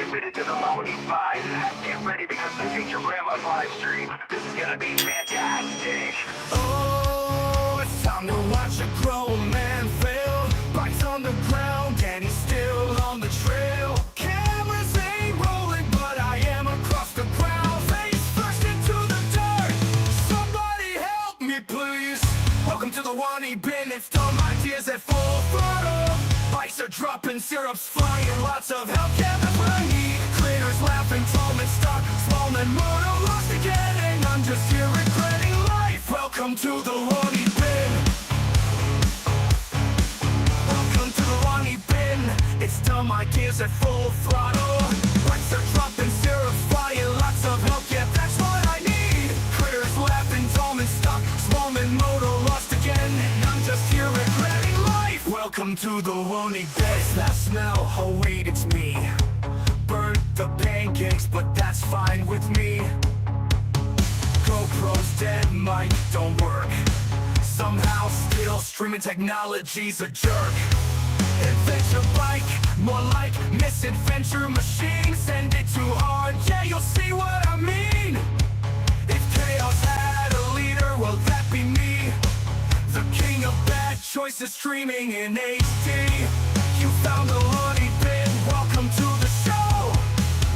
committed to the loan you find. Get ready because the future grandma's live stream. This is gonna be fantastic. Oh, it's time to watch a grown man fail. Bikes on the ground and he's still on the trail. Cameras ain't rolling, but I am across the ground. Face first into the dirt. Somebody help me, please. Welcome to the Looney bin. It's dumb ideas at full throttle. Bikes are dropping, syrups flying, lots of help, yeah, that's what I need. Critters laughing, tall and stuck, small and motor lost again, and I'm just here regretting life. Welcome to the Looney bin. Welcome to the Looney bin. It's dumb ideas at full throttle. Bikes are dropping, syrups flying, lots of help, yeah, that's what I need. Critters laughing, tall and stuck, small and motor lost again, and I'm just here regretting life. Welcome to the Looney bin. What's that smell? Oh wait, it's me. Burnt the pancakes, but that's fine with me. GoPro's dead, mic don't work. Somehow still streaming technology's a jerk. Adventure bike, more like misadventure machine. Send it too hard, yeah, you'll see what I mean. If chaos had a leader, well that be me. The king of bad choices streaming in HD. You found the Looney bin, welcome to the show.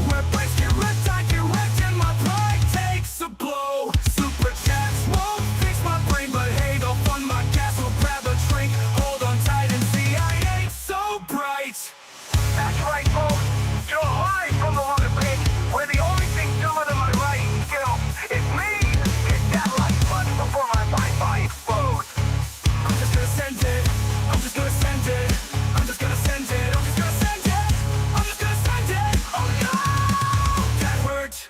Where bikes get wrecked, I get wrecked, and my pride takes a blow. Super chats won't fix my brain, but hey, they'll fund my gas. We'll grab a drink, hold on tight and see I ain't so bright. That's right, folks, you're live from the Looney bin, where the only thing dumber than my writing skill is me. Hit that like button before my Wi-Fi explodes. I'm just gonna send it, I'm just gonna send it, I'm just gonna send it, I'm just gonna send it, I'm just gonna send it. Oh no, that hurt.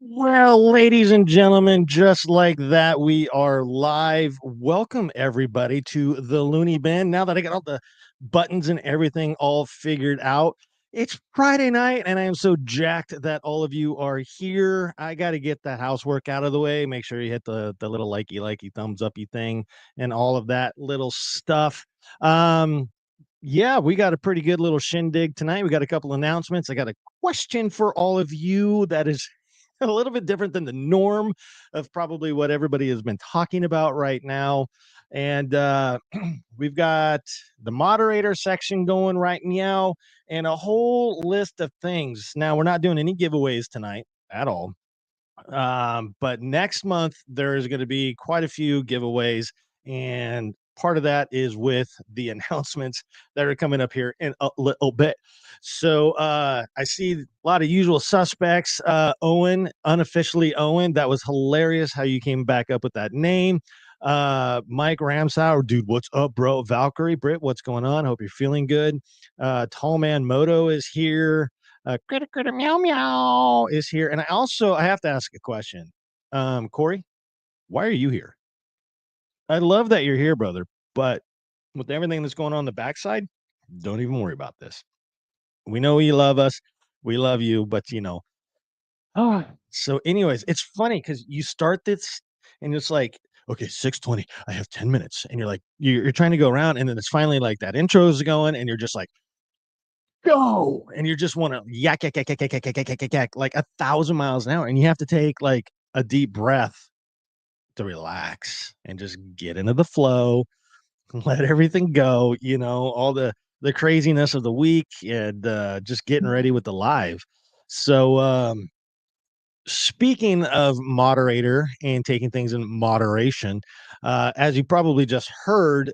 Well, ladies and gentlemen, just like that, we are live. Welcome, everybody, to the Looney Bin. Now that I got all the buttons and everything all figured out, it's Friday night, and I am so jacked that all of you are here. I got to get that housework out of the way. Make sure you hit the little likey, thumbs uppy thing and all of that little stuff. Yeah, we got a pretty good little shindig tonight. We got a couple announcements. I got a question for all of you that is a little bit different than the norm of probably what everybody has been talking about right now. And we've got the moderator section going right now and a whole list of things. Now, we're not doing any giveaways tonight at all. But next month, there's going to be quite a few giveaways. And part of that is with the announcements that are coming up here in a little bit. So I see a lot of usual suspects. Owen, unofficially Owen. That was hilarious how you came back up with that name. Mike Ramsauer, dude, what's up, bro? Valkyrie, Britt, what's going on? Hope you're feeling good. Tall Man Moto is here. Critter meow meow is here. And I have to ask a question. Corey, why are you here? I love that you're here, brother, but with everything that's going on the backside, don't even worry about this. We know you love us. We love you, but so anyways, it's funny because you start this and it's like, okay, 6:20, I have 10 minutes. And you're like, you're trying to go around, and then it's finally like that intro is going, and you're just like, go, and you just want to yak yak yak yak yak yak yak yak yak yak like 1,000 miles an hour, and you have to take like a deep breath to relax and just get into the flow, let everything go, all the craziness of the week, and just getting ready with the live. So speaking of moderator and taking things in moderation, as you probably just heard,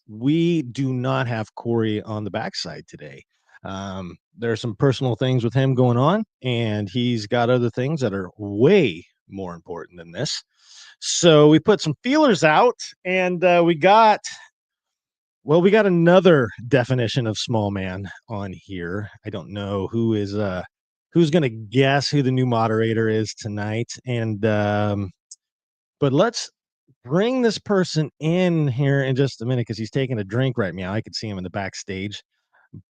we do not have Corey on the backside today. There are some personal things with him going on, and he's got other things that are way more important than this. So we put some feelers out, and we got another definition of small man on here. I don't know who's going to guess who the new moderator is tonight. And but let's bring this person in here in just a minute because he's taking a drink right now. I can see him in the backstage.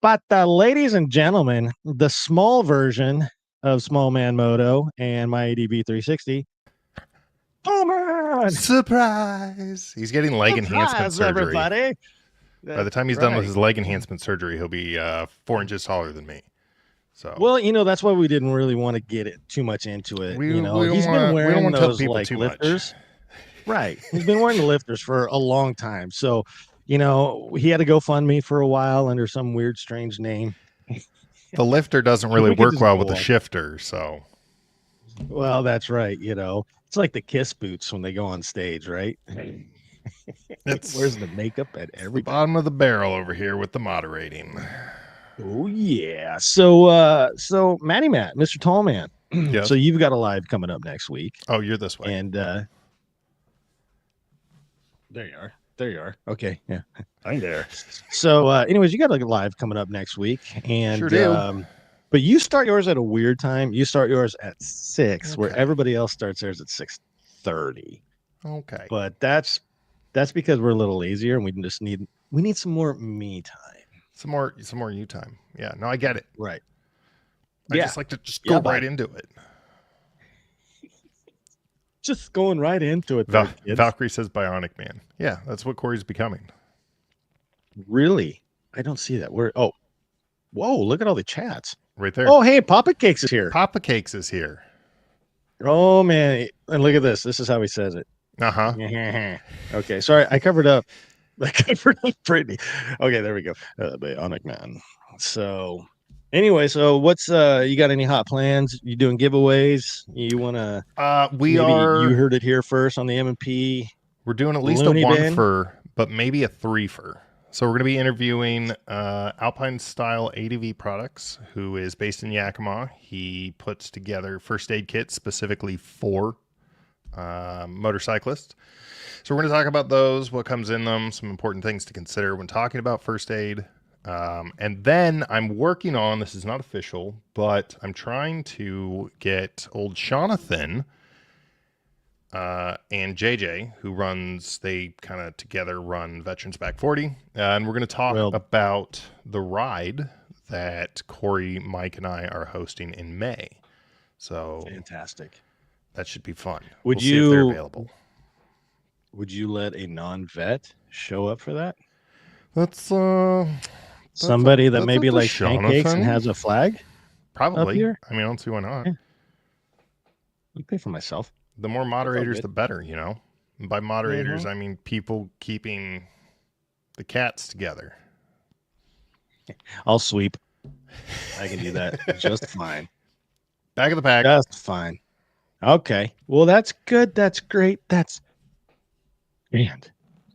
But ladies and gentlemen, the small version of Small Man Moto and my ADV 360. Oh man! Surprise! He's getting leg enhancement Surprise, surgery. everybody! By the That's time he's done with right. his leg enhancement surgery, he'll be 4 inches taller than me. So Well, that's why we didn't really want to get it too much into it. we He's been we don't wearing want to tell those people like too much. lifters. Right. He's been wearing the lifters for a long time. So, he had to go fund me for a while under some weird, strange name. The lifter doesn't really We could work just well go with the on. shifter, so Well, that's right. It's like the Kiss boots when they go on stage, right? it's Where's the makeup at the everything? bottom of the barrel over here with the moderating. Oh yeah. So Matty Matt, Mr. Tallman. Yes. So you've got a live coming up next week. Oh, you're this way. And there you are. There you are. Okay. Yeah. I'm there. So anyways, you got a live coming up next week. And Sure do. but you start yours at a weird time. You start yours at 6, where Okay. everybody else starts theirs at 6:30. Okay. But that's because we're a little lazier and we need some more me time. Some more you time. Yeah, no, I get it. Right. I just like to go right into it. Just going right into it. Valkyrie says Bionic Man. Yeah, that's what Corey's becoming. Really? I don't see that. Whoa, look at all the chats. Right there. Oh, hey, Papa Cakes is here. Papa Cakes is here. Oh, man. And look at this. This is how he says it. Uh-huh. Okay, sorry. I covered up Brittany. Okay, there we go. Bionic Man. So anyway, so what's you got any hot plans? You doing giveaways? You wanna you heard it here first on the M&P. We're doing at least Looney a bin. 1-fer, but maybe a 3-fer. So we're going to be interviewing Alpine Style ADV Products, who is based in Yakima. He puts together first aid kits specifically for motorcyclists. So we're going to talk about those, what comes in them, some important things to consider when talking about first aid. And then I'm working on, this is not official, but I'm trying to get old Jonathan and JJ, who they kind of together run Veterans Back 40. And we're going to talk about the ride that Corey, Mike, and I are hosting in May. So fantastic. That should be fun. We'll see if they're available. Would you let a non-vet show up for that? That's somebody that maybe likes pancakes and has a flag? Probably. Up here? I mean, I don't see why not. Yeah. I'll pay for myself. The more moderators, the better, And by moderators, I mean people keeping the cats together. I'll sweep. I can do that just fine. Back of the pack. Just fine. Okay. Well, that's good. That's great. That's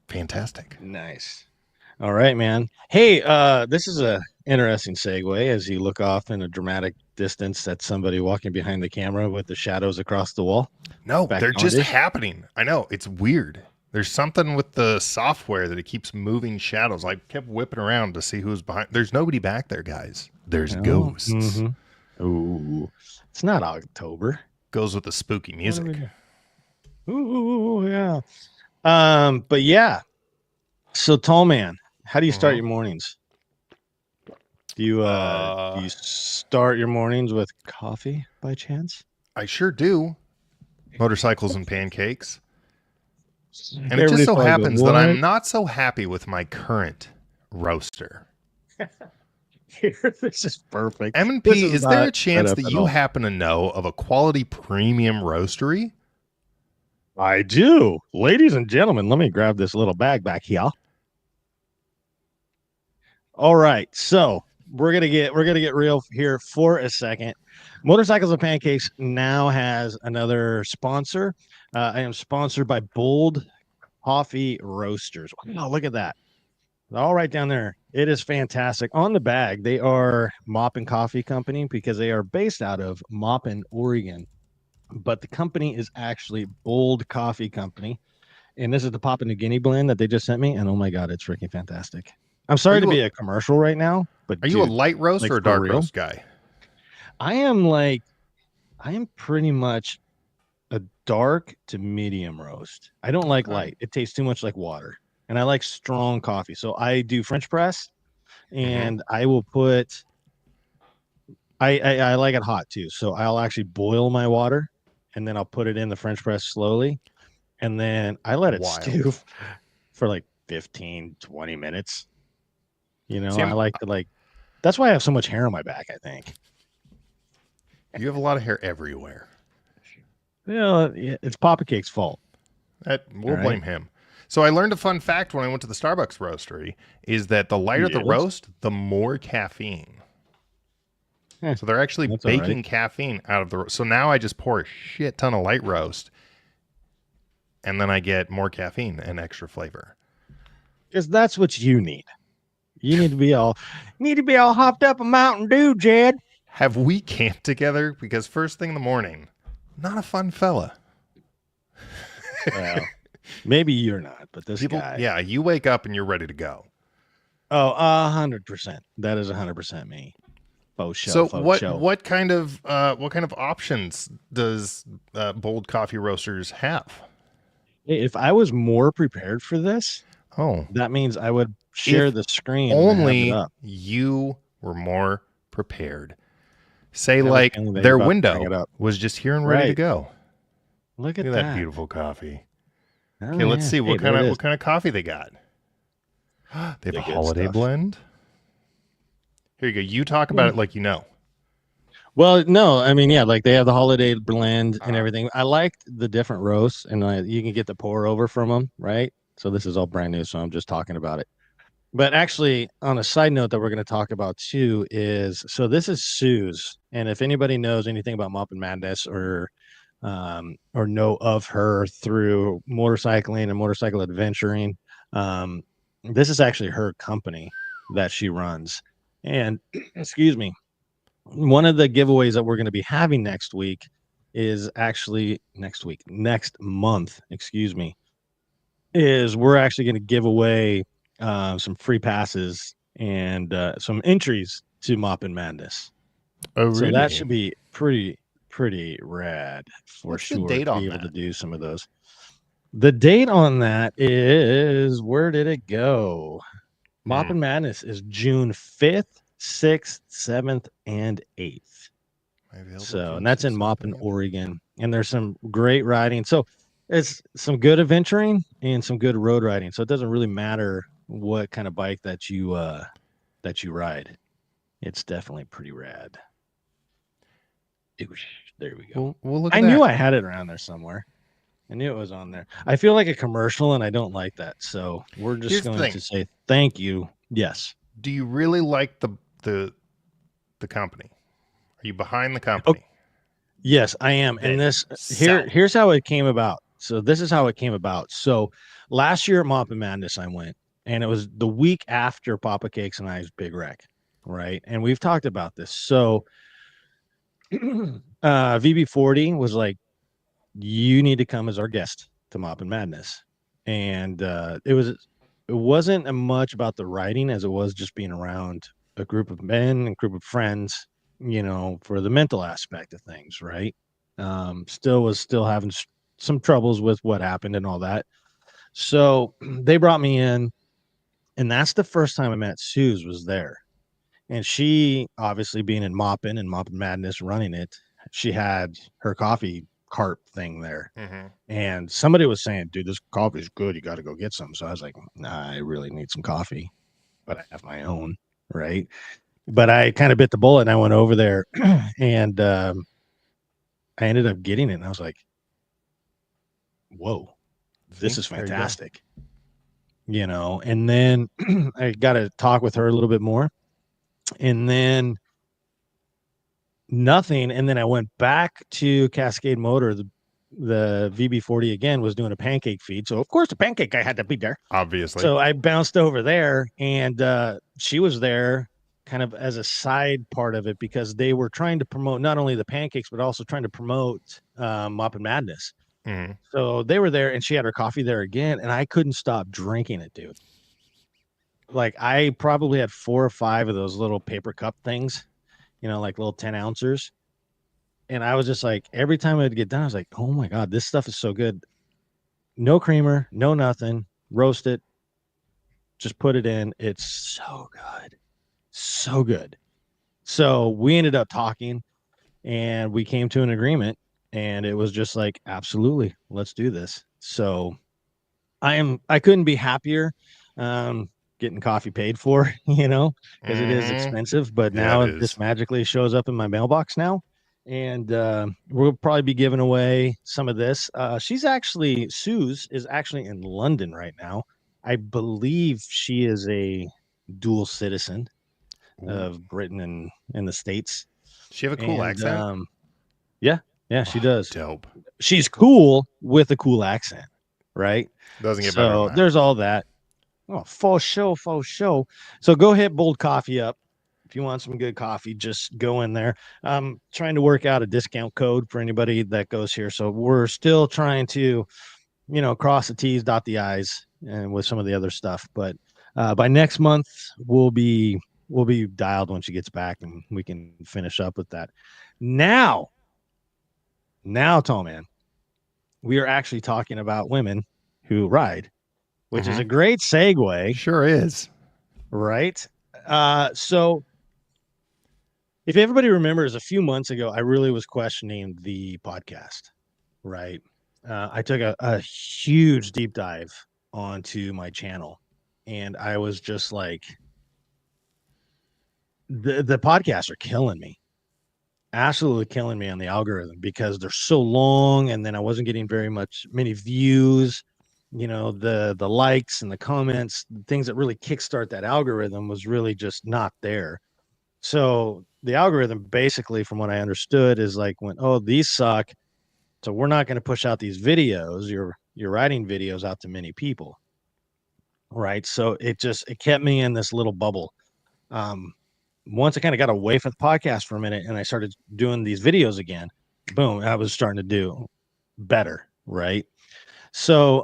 fantastic. Nice. All right, man. Hey, this is a interesting segue as you look off in a dramatic distance at somebody walking behind the camera with the shadows across the wall. No, they're just happening. I know. It's weird. There's something with the software that it keeps moving shadows. I kept whipping around to see who's behind. There's nobody back there, guys. There's ghosts. Mm-hmm. Ooh, it's not October. Goes with the spooky music. Ooh, yeah. But yeah. So, Tall Man, how do you start your mornings? Do you start your mornings with coffee by chance? I sure do. Motorcycles and pancakes. And it just so happens that I'm not so happy with my current roaster. This is perfect. M&P, is there a chance that you happen to know of a quality premium roastery? I do. Ladies and gentlemen, let me grab this little bag back here. All right. So we're gonna get real here for a second. Motorcycles and Pancakes now has another sponsor. I am sponsored by Bold Coffee Roasters. Wow, look at that. All right down there. It is fantastic. On the bag, they are Maupin Coffee Company because they are based out of Maupin, Oregon. But the company is actually Bold Coffee Company. And this is the Papua New Guinea blend that they just sent me. And oh my God, it's freaking fantastic. I'm sorry to be a commercial right now, but are you a light roast or a dark roast guy? I am pretty much a dark to medium roast. I don't like light. It tastes too much like water. And I like strong coffee. So I do French press. and I will put. I like it hot too, so I'll actually boil my water, and then I'll put it in the French press slowly, and then I let it Wild. stew for like 15, 20 minutes. See, I like to like. That's why I have so much hair on my back. I think. you have a lot of hair everywhere. Yeah, it's Papa Cake's fault. We'll All right. blame him. So I learned a fun fact when I went to the Starbucks roastery is that the lighter the Yes. roast, the more caffeine. Eh, So they're actually that's all baking right. caffeine out of the. So now I just pour a shit ton of light roast, and then I get more caffeine and extra flavor. Because that's what you need. You need to be all hopped up a Mountain Dew, Jed. Have we camped together? Because first thing in the morning, not a fun fella. Well, maybe you're not, but this guy. Yeah, you wake up and you're ready to go. Oh, 100%. That is 100% me. Faux show. So Faux show. what kind of options does Bold Coffee Roasters have? Hey, if I was more prepared for this, Oh, that means I would share If the screen and have it only up. you were more prepared. Say I have a like feeling that their you're about to bring it window up. was just here and ready to Right. go. Look at Look at that that. beautiful coffee. Oh, Okay, let's yeah. see Hey, what there it is. kind of coffee they got. They have The a good holiday stuff. blend. Here you go. You talk about it like you know. Well, no, I mean, yeah, like they have the holiday blend and Uh-huh. everything. I liked the different roasts, and you can get the pour over from them, right? So this is all brand new, so I'm just talking about it. But actually, on a side note that we're going to talk about too is so this is Sue's, and if anybody knows anything about Mop and Madness or know of her through motorcycling and motorcycle adventuring, um, this is actually her company that she runs. And excuse me, one of the giveaways that we're going to be having next week is actually next month, excuse me, is we're actually going to give away some free passes and some entries to Mop and Madness. Oh, So really? that should be pretty rad for What's the sure date to be on able to that? do some of those. The date on that is where did it go? Mop and Madness is June 5th, 6th, 7th, and 8th. So, and that's in Maupin, Oregon. And there's some great riding. So it's some good adventuring and some good road riding. So it doesn't really matter what kind of bike that you ride. It's definitely pretty rad. There we go. We'll look at I that. knew I had it around there somewhere. I knew it was on there. I feel like a commercial and I don't like that. So we're just Here's the going thing. to say thank you. Yes. Do you really like the company? Are you behind the company? Yes, I am. Then And this sell. here's how it came about. So this is how it came about. So last year at Mop and Madness, I went, and it was the week after Papa Cakes and I's big wreck, right? And we've talked about this. So VB40 was like, you need to come as our guest to Mop and Madness. And it wasn't much about the writing as it was just being around a group of men and group of friends, for the mental aspect of things, right? Still having some troubles with what happened and all that. So they brought me in, and that's the first time I met Suze was there. And she, obviously being in Moppin and Moppin Madness running it, she had her coffee cart thing there. Mm-hmm. And somebody was saying, dude, this coffee is good. You got to go get some. So I was like, nah, I really need some coffee, but I have my own. Right. But I kind of bit the bullet and I went over there and I ended up getting it. And I was like, whoa, this is fantastic. And then I got to talk with her a little bit more and then nothing. And then I went back to Cascade Motor, the VB40 again was doing a pancake feed. So of course the pancake guy had to be there. Obviously. So I bounced over there and she was there kind of as a side part of it because they were trying to promote not only the pancakes, but also trying to promote Mop and Madness. Mm-hmm. So they were there and she had her coffee there again. And I couldn't stop drinking it, dude. Like I probably had 4 or 5 of those little paper cup things, like little 10 ounces. And I was just like, every time I'd get done, I was like, oh my God, this stuff is so good. No creamer, no nothing. Roast it. Just put it in. It's so good. So good. So we ended up talking and we came to an agreement, and it was just like, absolutely, let's do this. So I couldn't be happier. Um, Getting coffee paid for, because it is Mm-hmm. expensive, but Yeah, it now this is. magically shows up in my mailbox now. And we'll probably be giving away some of this. Suze is actually in London right now. I believe she is a dual citizen Ooh. of Britain and the States. Does she have a cool And accent? yeah, yeah, she Oh, does. dope. She's cool with a cool accent, right? Doesn't get better than So that. there's all that. Oh, for sure, for sure. So go hit Bold Coffee up. If you want some good coffee, just go in there. I'm trying to work out a discount code for anybody that goes here. So we're still trying to, cross the T's, dot the I's, and with some of the other stuff. But by next month, we'll be dialed when she gets back, and we can finish up with that. Now, Tall Man, we are actually talking about women who ride, which is Mm-hmm. a great segue, Sure is. right? So if everybody remembers, a few months ago, I really was questioning the podcast, right? I took a huge deep dive onto my channel, and I was just like, the podcasts are killing me, absolutely killing me on the algorithm because they're so long, and then I wasn't getting many views. The likes and the comments, the things that really kickstart that algorithm was really just not there. So the algorithm basically, from what I understood, is like, when, oh, these suck, so we're not going to push out these videos, your writing videos, out to many people, right? So it kept me in this little bubble. Um, Once I kind of got away from the podcast for a minute and I started doing these videos again, boom, I was starting to do better, right? So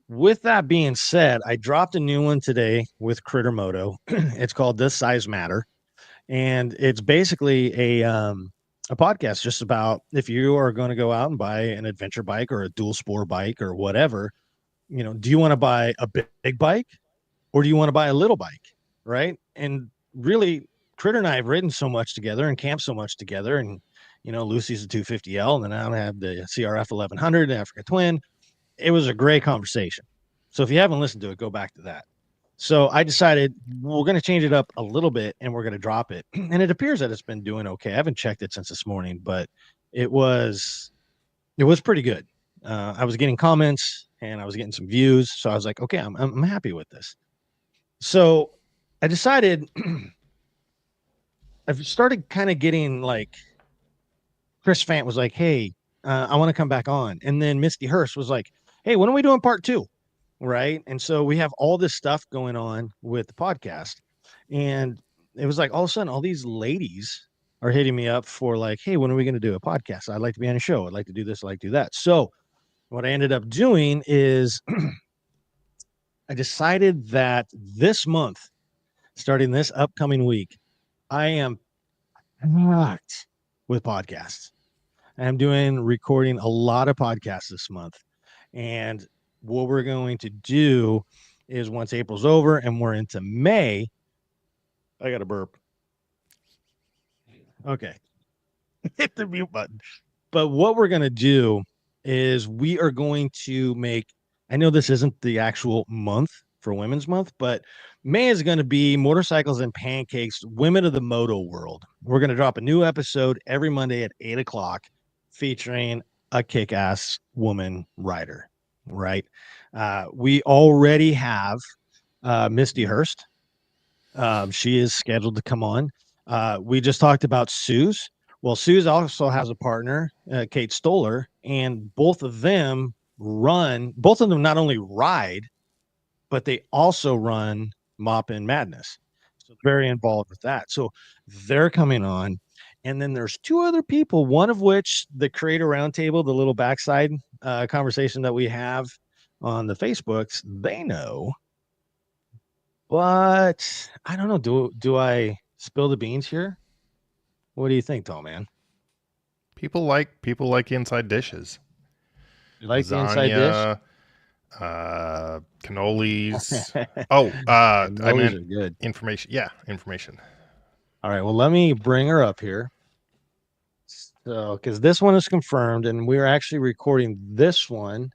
with that being said, I dropped a new one today with Crittermoto. It's called This Size Matter, and it's basically a podcast just about, if you are going to go out and buy an adventure bike or a dual sport bike or whatever, do you want to buy a big bike, or do you want to buy a little bike, right? And really, Critter and I have ridden so much together and camped so much together, and Lucy's a 250L, and then I have the CRF 1100 Africa Twin. It was a great conversation. So if you haven't listened to it, go back to that. So I decided we're going to change it up a little bit, and we're going to drop it. And it appears that it's been doing okay. I haven't checked it since this morning, but it was pretty good. I was getting comments and I was getting some views, so I was like, okay, I'm happy with this. So I decided I've started kind of getting like, Chris Fant was like, hey, I want to come back on, and then Misty Hurst was like, hey, when are we doing part two? Right. And so we have all this stuff going on with the podcast. And it was like, all of a sudden, all these ladies are hitting me up for like, hey, when are we going to do a podcast? I'd like to be on a show. I'd like to do this. I'd like to do that. So what I ended up doing is I decided that this month, starting this upcoming week, I am packed with podcasts. I'm doing recording a lot of podcasts this month. And what we're going to do is, once April's over and we're into May, I got a burp. Okay. Hit the mute button. But what we're going to do is we are going to make, I know this isn't the actual month for Women's Month, but May is going to be Motorcycles and Pancakes, Women of the Moto World. We're going to drop a new episode every Monday at 8 o'clock featuring a kick-ass woman rider, right? We already have Misty Hurst. She is scheduled to come on. We just talked about Suze. Well, Suze also has a partner, Kate Stoller, and both of them not only ride, but they also run Mop and Madness. So very involved with that. So they're coming on. And then there's two other people, one of which, the Creator Roundtable, the little backside conversation that we have on the Facebooks, they know. But I don't know. Do I spill the beans here? What do you think, Tall Man? People like inside dishes. You like the inside dish? Lasagna, Cannolis. Oh, I Cannolis meant are good. information. Yeah, information. All right, well, let me bring her up here. So, because this one is confirmed, and we're actually recording this one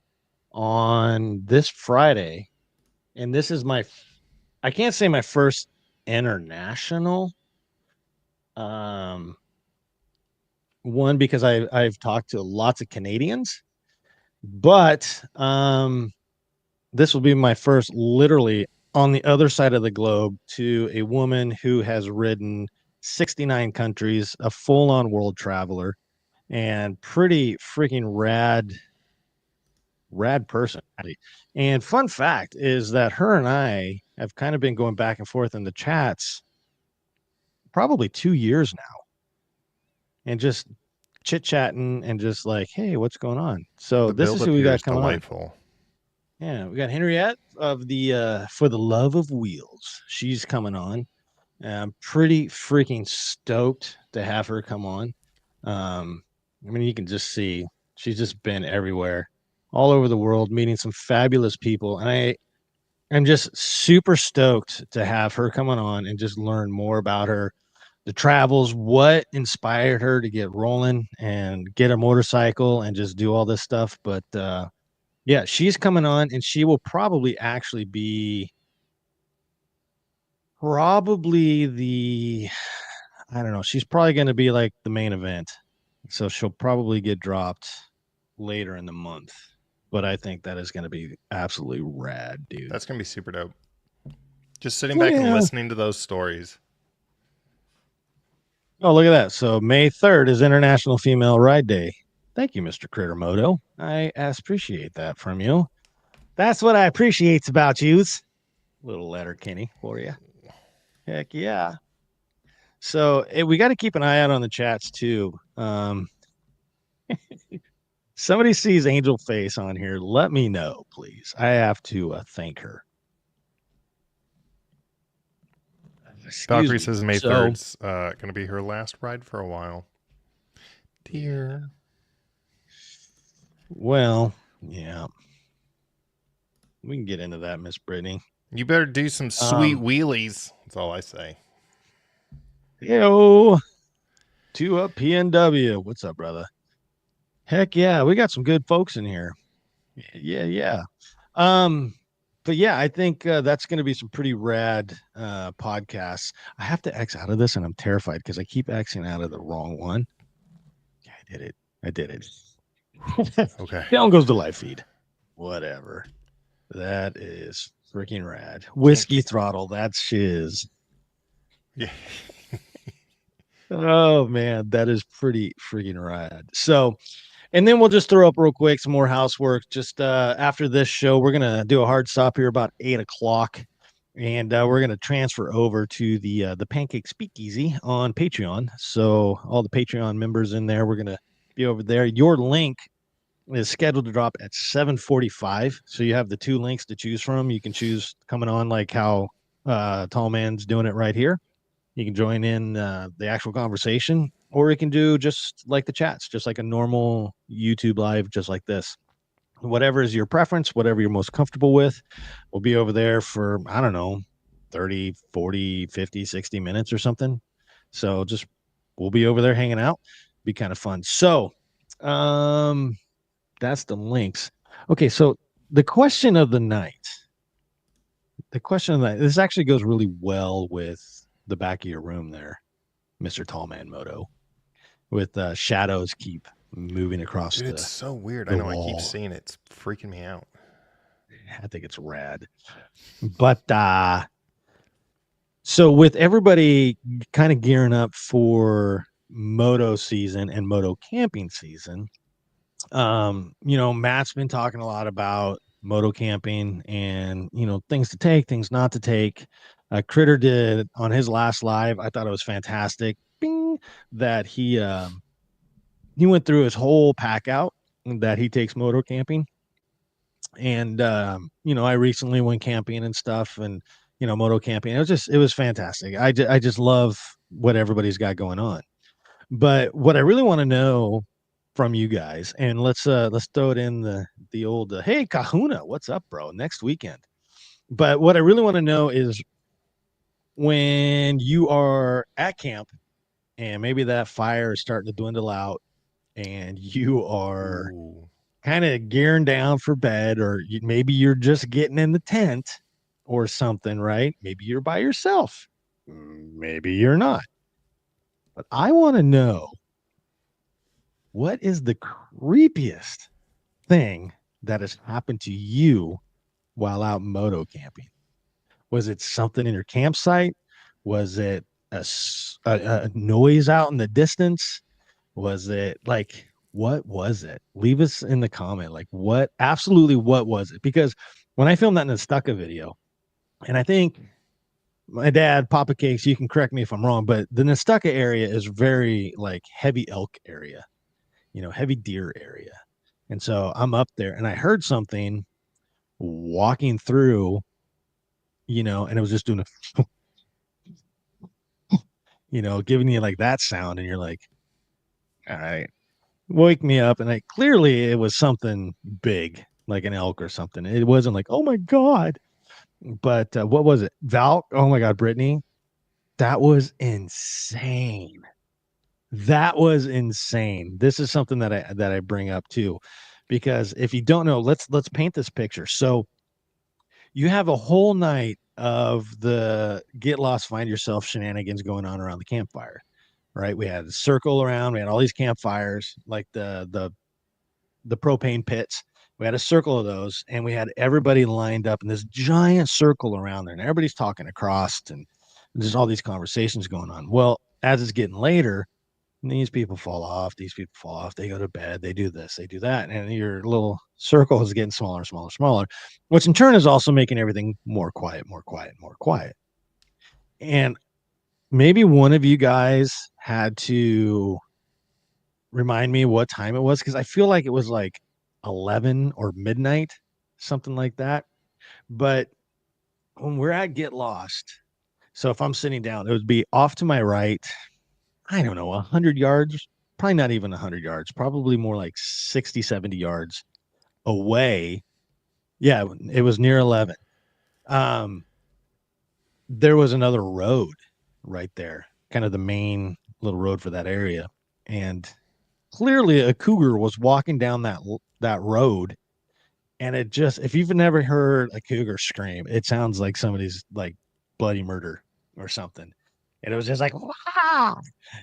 on this Friday. And this is I can't say my first international um one because I've talked to lots of Canadians, but this will be my first literally on the other side of the globe to a woman who has ridden 69 countries, a full-on world traveler, and pretty freaking rad person. And fun fact is that her and I have kind of been going back and forth in the chats probably 2 years now, and just chit chatting and just like, hey, what's going on? So The this is buildup who we here got is coming on. delightful. Yeah, we got Henriette of the For the Love of Wheels. She's coming on. I'm pretty freaking stoked to have her come on. I mean, you can just see she's just been everywhere, all over the world, meeting some fabulous people. And I'm just super stoked to have her coming on and just learn more about her, the travels, what inspired her to get rolling and get a motorcycle and just do all this stuff. But yeah, she's coming on and she will probably actually be probably the I don't know. She's probably going to be like the main event. So she'll probably get dropped later in the month. But I think that is going to be absolutely rad, dude. That's gonna be super dope. Just sitting Oh, back and yeah. listening to those stories. Oh, look at that. So May 3rd is International Female Ride Day. Thank you, Mr. Crittermoto. I appreciate that from you. That's what I appreciates about yous. Little letter Kenny for you. Heck yeah. So we got to keep an eye out on the chats too. Somebody sees Angel Face on here. Let me know, please. I have to thank her. Excuse Valkyrie me. says May So, 3rd's gonna be her last ride for a while. Dear. well, yeah. We can get into that, Miss Brittany. You better do some sweet wheelies. That's all I say. Yo, 2 Up PNW. What's up, brother? Heck yeah, we got some good folks in here. Yeah. But yeah, I think that's going to be some pretty rad podcasts. I have to X out of this, and I'm terrified because I keep Xing out of the wrong one. Yeah, I did it. Okay. Down goes the live feed. Whatever. That is freaking rad. Whiskey throttle. That's shiz. Yeah. Oh man, that is pretty freaking rad. So, and then we'll just throw up real quick some more housework. Just after this show, we're gonna do a hard stop here about 8 o'clock, and we're gonna transfer over to the Pancake Speakeasy on Patreon. So all the Patreon members in there, we're gonna be over there. Your link is scheduled to drop at 7:45. So you have the two links to choose from. You can choose coming on like how Tall Man's doing it right here. You can join in the actual conversation, or you can do just like the chats, just like a normal YouTube live, just like this. Whatever is your preference, whatever you're most comfortable with, we'll be over there for, I don't know, 30, 40, 50, 60 minutes or something. So just we'll be over there hanging out. Be kind of fun. So that's the links. Okay, so the question of the night. The question of the night, this actually goes really well with the back of your room there, Mr. Tallman Moto, with shadows keep moving across Dude, the it's so weird. the I know wall. I keep seeing it. It's freaking me out. I think it's rad. But so with everybody kind of gearing up for moto season and moto camping season, Matt's been talking a lot about moto camping and things to take, things not to take. Critter did on his last live. I thought it was fantastic. Bing, that he went through his whole pack out that he takes moto camping. And I recently went camping and stuff, and moto camping. It was fantastic. I just love what everybody's got going on. But what I really want to know from you guys, and let's throw it in the old hey Kahuna, what's up, bro? Next weekend. But what I really want to know is when you are at camp and maybe that fire is starting to dwindle out and you are Ooh. kind of gearing down for bed, or maybe you're just getting in the tent or something, right? Maybe you're by yourself. Maybe you're not. But I want to know, what is the creepiest thing that has happened to you while out moto camping? Was it something in your campsite? Was it a noise out in the distance? Was it like, what was it? Leave us in the comment. Like, what was it? Because when I filmed that Nestucca video, and I think my dad, Papa Cakes, you can correct me if I'm wrong, but the Nestucca area is very like heavy elk area, heavy deer area. And so I'm up there and I heard something walking through, and it was just doing a, giving you like that sound. And you're like, all right, wake me up. And clearly it was something big, like an elk or something. It wasn't like, oh my God. But what was it? Val? Oh my God, Brittany. That was insane. That was insane. This is something that I bring up too, because if you don't know, let's paint this picture. So you have a whole night of the get lost, find yourself shenanigans going on around the campfire, right? We had a circle around, we had all these campfires, like the propane pits. We had a circle of those, and we had everybody lined up in this giant circle around there, and everybody's talking across, and there's all these conversations going on. Well, as it's getting later, these people fall off, they go to bed, they do this, they do that, and your little circle is getting smaller, smaller, smaller, which in turn is also making everything more quiet, more quiet, more quiet. And maybe one of you guys had to remind me what time it was, because I feel like it was like 11 or midnight, something like that. But when we're at Get Lost, so if I'm sitting down, it would be off to my right, I don't know, 100 yards, probably not even 100 yards, probably more like 60, 70 yards away. Yeah, it was near 11. Um, there was another road right there, kind of the main little road for that area. And clearly a cougar was walking down that road. And it just, if you've never heard a cougar scream, it sounds like somebody's like bloody murder or something. And it was just like, wow.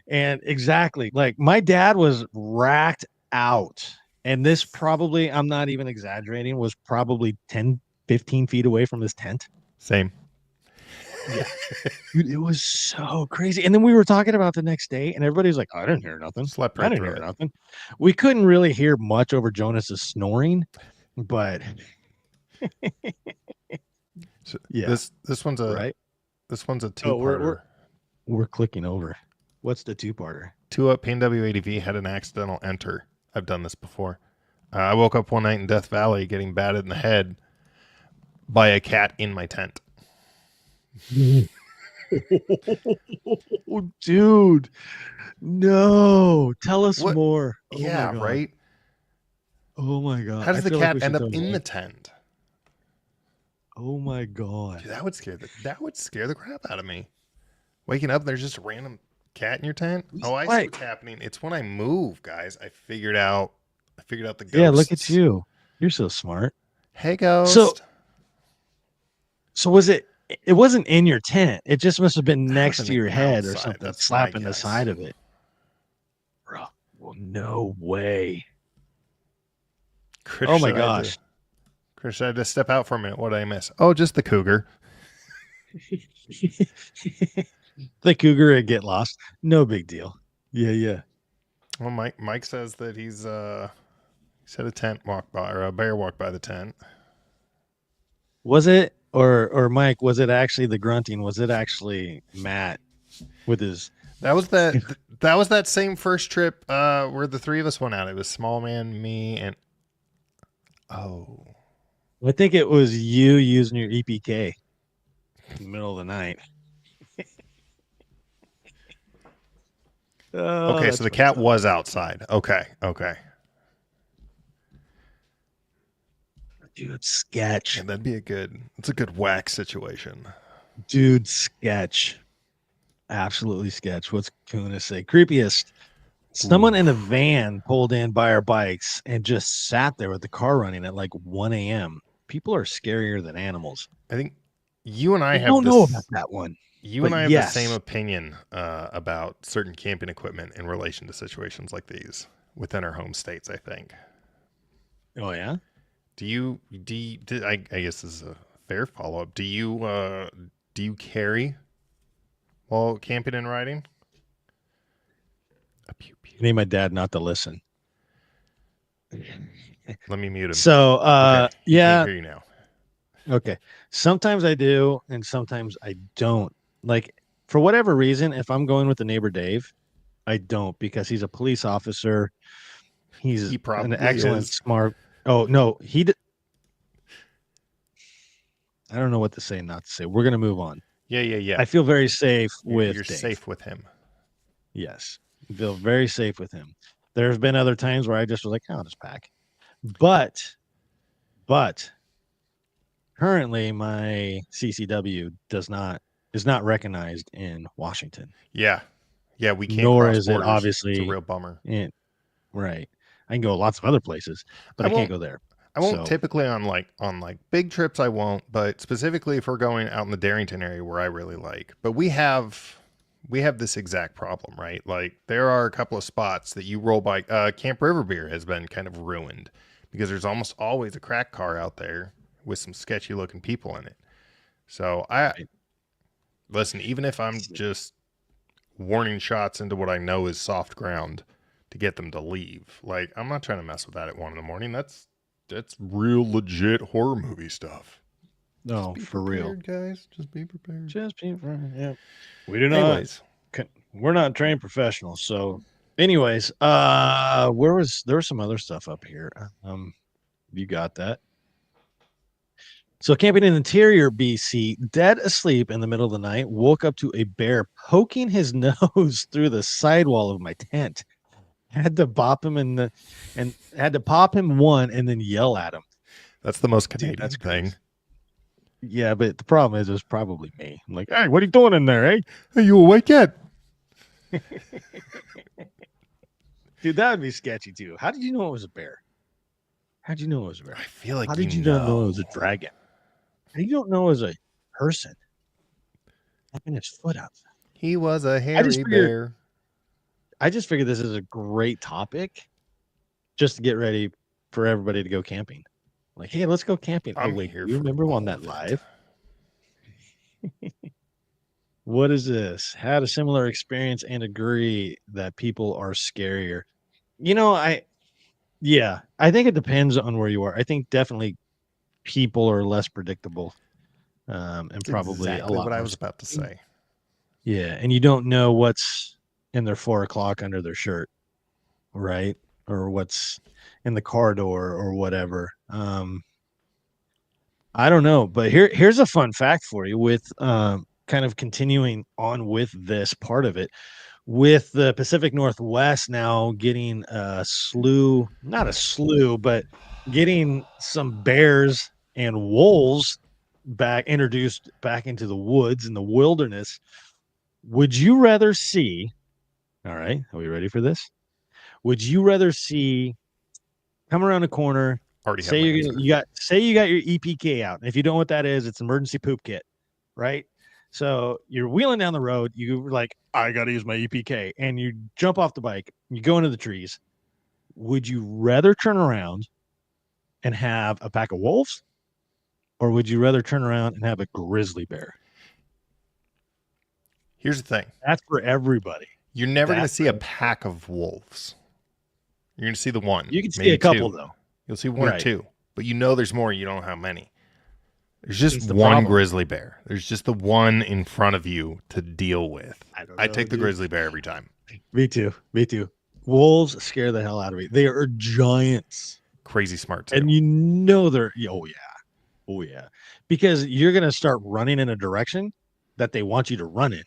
And exactly, like my dad was racked out. And this probably, I'm not even exaggerating, was probably 10, 15 feet away from his tent. Same. Yeah. Dude, it was so crazy. And then we were talking about the next day, and everybody's like, I didn't hear nothing. Slept I right didn't through hear it. nothing. We couldn't really hear much over Jonas's snoring, but So yeah, this one's a right. Oh, two-parter. we're clicking over. What's the two-parter? Two up PNW ADV had an accidental enter. I've done this before. I woke up one night in Death Valley getting batted in the head by a cat in my tent. Oh, dude, no! Tell us What? more. Oh my Yeah, god. right? Oh my god. How I does the feel like cat we end should up tell in the Mike. tent? Oh my god. Dude, that would scare the crap out of me. Waking up, there's just a random cat in your tent. Oh, I see Like, what's happening. It's when I move, guys. I figured out the yeah, look at ghosts. you. You're so smart. Hey, So, ghost. was it? It wasn't in your tent. It just must have been That next was to on your the head or outside. something, That's my slapping the guess. side of it. Bro, well, no way. Critter Oh my said I had to. gosh. Critter said I had to step out for a minute. What did I miss? Oh, just the cougar. The cougar at Get Lost. No big deal. Yeah, yeah. Well, Mike says that he said a tent walked by, or a bear walked by the tent. Was it, or Mike, was it actually the grunting? Was it actually Matt with his That was that same first trip where the three of us went out. It was Small Man, me, and oh, I think it was you using your EPK in the middle of the night. Oh, Okay, that's so the funny. cat was outside. Okay, okay. Dude, sketch. Yeah, that'd be it's a good whack situation. Dude, sketch. Absolutely sketch. What's Kuna say? Creepiest. Someone in a Oof. van pulled in by our bikes and just sat there with the car running at like 1 a.m. People are scarier than animals. I think you and I I have don't know about this. that one, You but and I have the same yes. opinion about certain camping equipment in relation to situations like these within our home states. I think. Oh yeah. I guess this is a fair follow up. Do you carry while camping and riding? A pew pew. I need my dad not to listen. Let me mute him. So Okay, he can't yeah, hear you now. okay. Sometimes I do and sometimes I don't. Like for whatever reason, if I'm going with the neighbor Dave, I don't because he's a police officer. He's He an probably excellent, is. smart. Oh no, I don't know what to say, not to say. We're gonna move on. Yeah, yeah, yeah. I feel very safe with You're Dave. safe with him. Yes, I feel very safe with him. There's been other times where I just was like, "Oh, I'll just pack," but but currently my CCW is not recognized in Washington, Yeah, yeah. We can't nor cross is it borders. It's a obviously real bummer. in right. I can go lots of other places, but I I can't won't. go there. I won't So typically on like big trips. I won't. But specifically, if we're going out in the Darrington area, where I really like. But we have this exact problem, right? Like there are a couple of spots that you roll by. Camp River Beer has been kind of ruined because there's almost always a crack car out there with some sketchy looking people in it. So I right. listen. Even if I'm just warning shots into what I know is soft ground to get them to leave. Like I'm not trying to mess with that at 1 a.m. That's real legit horror movie stuff. Just No, be for real. prepared, guys. Just be prepared. Just be yeah. We do not. Anyways, We're not trained professionals. So, anyways, there was some other stuff up here. You got that. So, camping in interior BC, dead asleep in the middle of the night, woke up to a bear poking his nose through the sidewall of my tent. Had to bop him and had to pop him one and then yell at him. that's the most Dude, Canadian that's thing. crazy. Yeah, but the problem is, it was probably me. I'm like, hey, what are you doing in there, eh? Are you awake yet? Dude, that would be sketchy too. How did you know it was a bear? How did you know it was a bear? I feel like How did you know. not know it was a dragon? How do you don't know it was a person tapping his foot out? He was a hairy bear. I just figured this is a great topic just to get ready for everybody to go camping. Like, hey, let's go camping. Oh, I'm wait, here do you for remember all on that of it. live? What is this? Had a similar experience and agree that people are scarier. You know, I think it depends on where you are. I think definitely people are less predictable, and That's probably a exactly lot what I more. was about to say. Yeah, and you don't know what's in their 4 o'clock under their shirt, right? Or what's in the car door or whatever. I don't know, but here's a fun fact for you with kind of continuing on with this part of it. With the Pacific Northwest now getting a slew, not a slew, but getting some bears and wolves introduced back into the woods and the wilderness. Would you rather see, all right, are we ready for this? Would you rather see come around a corner, Already have say my you're answer. gonna you got your EPK out. And if you don't know what that is, it's emergency poop kit, right? So you're wheeling down the road, you're like, I gotta use my EPK, and you jump off the bike, you go into the trees. Would you rather turn around and have a pack of wolves, or would you rather turn around and have a grizzly bear? Here's the thing. That's for everybody. You're never going to That's see for a pack of wolves. You're going to see the one. You can see maybe a couple two. though. You'll see one or Right. two. But you know there's more. You don't know how many. There's just That's the one problem. grizzly bear. There's just the one in front of you to deal with. don't I know, take the dude. grizzly bear every time. Me too. Me too. Wolves scare the hell out of me. They are giants. Crazy smart too. And you know they're oh yeah, because you're gonna start running in a direction that they want you to run in,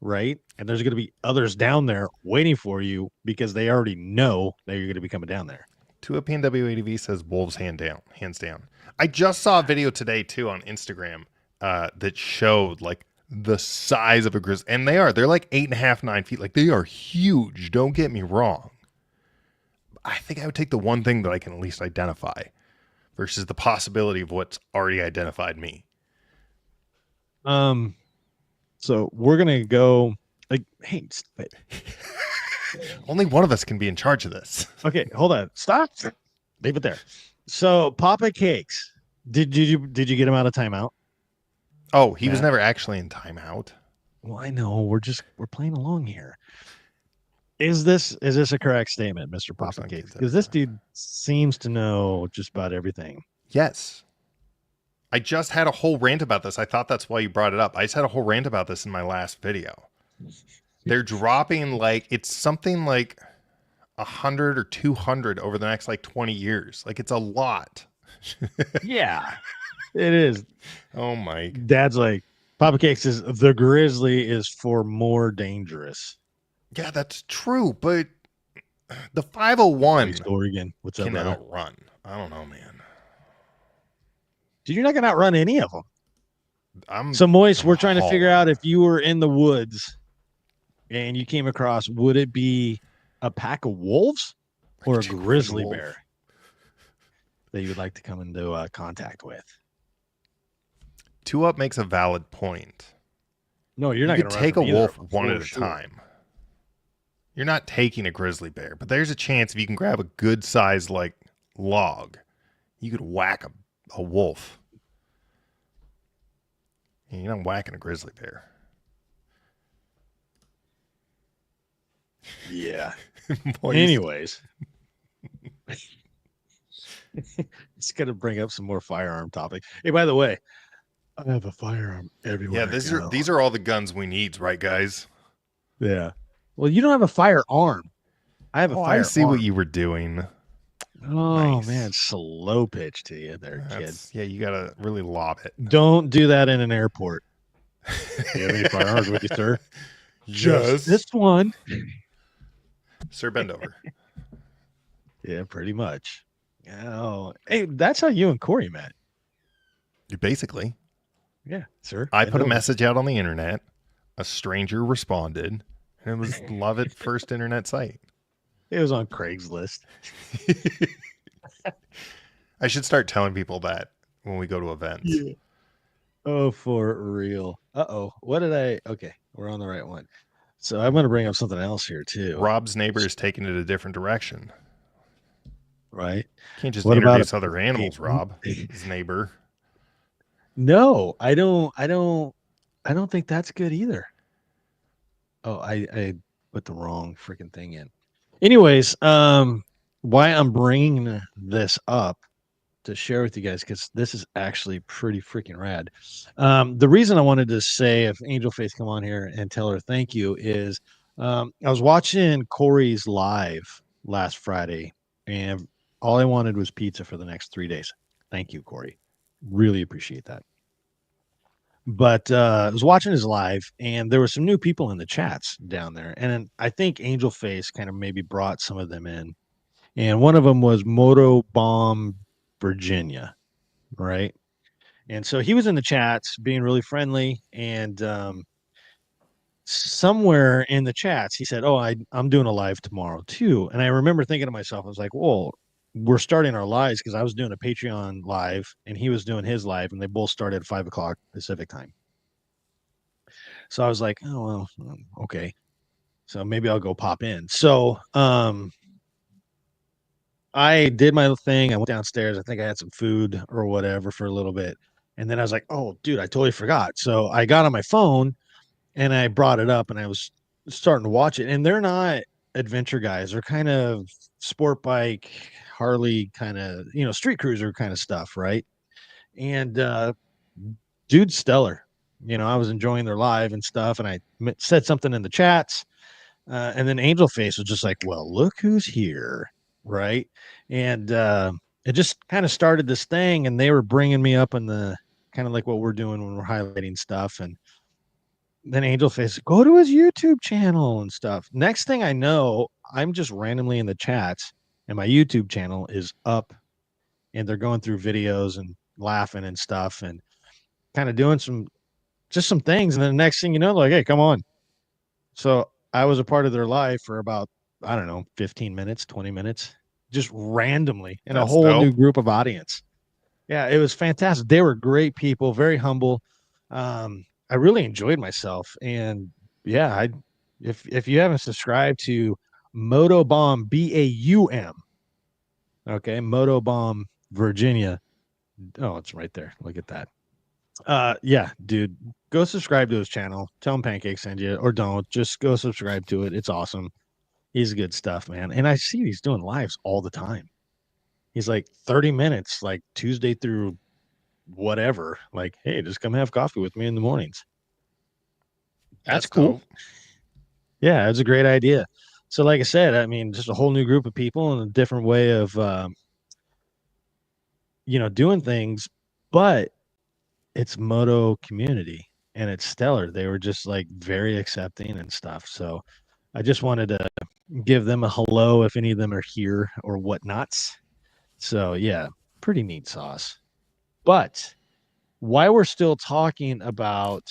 right? And there's going to be others down there waiting for you because they already know that you're going to be coming down there. Tua PNWADV says wolves hands down. I just saw a video today too on Instagram that showed like the size of a grizzly, and they're like 8.5, 9 feet. Like they are huge. Don't get me wrong. I think I would take the one thing that I can at least identify versus the possibility of what's already identified me. So we're gonna go like, hey, wait. Only one of us can be in charge of this. Okay, hold on, stop, leave it there. So Papa Cakes, did you get him out of timeout? Oh, he was Matt? never actually in timeout. Well, I know we're playing along here. Is this a correct statement, Mr. Works Papa on Cakes? kids Because this dude seems to know just about everything. Yes. I just had a whole rant about this. I thought that's why you brought it up. I just had a whole rant about this in my last video. They're dropping like, it's something like 100 or 200 over the next like 20 years. Like it's a lot. Yeah, it is. Oh my. Dad's like, Papa Cakes says the grizzly is for more dangerous. Yeah, that's true. But the 501 East Oregon. What's up, can brother? outrun. I don't know, man. Dude, you're not gonna outrun any of them. I'm So Moist, we're trying to figure hauling. out if you were in the woods and you came across, would it be a pack of wolves or a Genuine grizzly wolf. bear that you would like to come into contact with? Two Up makes a valid point. No, you're You not could going to take a wolf one for at a sure. time. You're not taking a grizzly bear, but there's a chance if you can grab a good sized like log, you could whack a wolf. And you're not whacking a grizzly bear. Yeah. Moist. Anyways, it's going to bring up some more firearm topic. Hey, by the way, I have a firearm everywhere. Yeah, these are all the guns we need, right, guys? Yeah. Well, you don't have a firearm. I have a Oh, firearm. I see what you were doing. Oh Nice. man, slow pitch to you there, kid. Yeah, you gotta really lob it. Don't do that in an airport. Do you have any firearms with you, sir? Just this one. Sir, bend over. Yeah, pretty much. Oh, hey, that's how you and Corey met. Basically, Yeah, sir. I bend put a over. message out on the internet. A stranger responded, and it was love at first internet site. It was on Craigslist. I should start telling people that when we go to events. Yeah. Oh, for real. Uh-oh. What did I? Okay, we're on the right one. So I'm going to bring up something else here too. Rob's neighbor is taking it a different direction. Right? Can't just What about introduce other animals, Rob. His neighbor. No, I don't think that's good either. Oh, I put the wrong freaking thing in. Anyways, why I'm bringing this up to share with you guys, because this is actually pretty freaking rad. The reason I wanted to say if Angel Faith come on here and tell her thank you is I was watching Corey's live last Friday, and all I wanted was pizza for the next 3 days. Thank you, Corey. Really appreciate that. But I was watching his live, and there were some new people in the chats down there, and I think Angel Face kind of maybe brought some of them in, and one of them was Moto Bomb Virginia, right? And so he was in the chats being really friendly, and somewhere in the chats he said, "Oh, I'm doing a live tomorrow too." And I remember thinking to myself, I was like, "Well, we're starting our lives," because I was doing a Patreon live and he was doing his live, and they both started at 5 o'clock Pacific time. So I was like, "Oh well, okay." So maybe I'll go pop in. So I did my thing. I went downstairs. I think I had some food or whatever for a little bit. And then I was like, oh, dude, I totally forgot. So I got on my phone and I brought it up and I was starting to watch it. And they're not adventure guys. They're kind of sport bike, Harley kind of, street cruiser kind of stuff. Right. And dude's stellar. I was enjoying their live and stuff. And I said something in the chats. And then Angel Face was just like, well, look who's here. Right. And it just kind of started this thing, and they were bringing me up in the kind of like what we're doing when we're highlighting stuff. And then Angel Face, go to his YouTube channel and stuff. Next thing I know, I'm just randomly in the chats, and my YouTube channel is up, and they're going through videos and laughing and stuff, and kind of doing some things. And then the next thing you know, they're like, hey, come on. So I was a part of their live for about, I don't know, 15 minutes, 20 minutes, just randomly in a That's whole new dope. group of audience. Yeah, it was fantastic. They were great people, very humble. I really enjoyed myself. And yeah, if you haven't subscribed to Motobomb BAUM, okay, Motobomb Virginia. Oh, it's right there. Look at that. Yeah, dude, go subscribe to his channel. Tell him Pancake send you, or don't. Just go subscribe to it. It's awesome. He's good stuff, man. And I see he's doing lives all the time. He's like 30 minutes, like Tuesday through whatever. Like, hey, just come have coffee with me in the mornings. That's cool. Dope. Yeah, it's a great idea. So, like I said, I mean, just a whole new group of people and a different way of, doing things, but it's moto community and it's stellar. They were just like very accepting and stuff. So I just wanted to give them a hello if any of them are here or whatnots. So yeah, pretty neat sauce. But while we're still talking about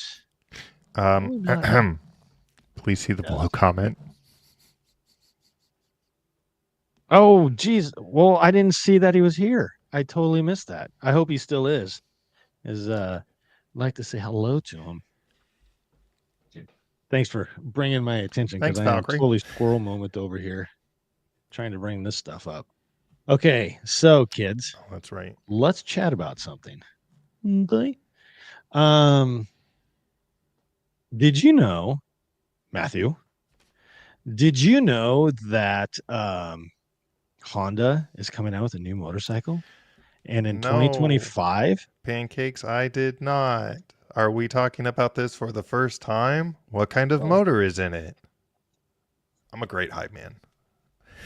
Please see the below comment. oh geez, well, I didn't see that he was here. I totally missed that. I hope he still is. I'd like to say hello to him. Thanks for bringing my attention because Thanks, I am Valkyrie. totally squirrel moment over here trying to bring this stuff up. Okay, so kids, Oh, that's right. let's chat about something. Okay. Did you know, Matthew? Did you know that Honda is coming out with a new motorcycle? And in No. 2025, Pancakes, I did not. Are we talking about this for the first time? What kind of Oh. motor is in it? I'm a great hype man.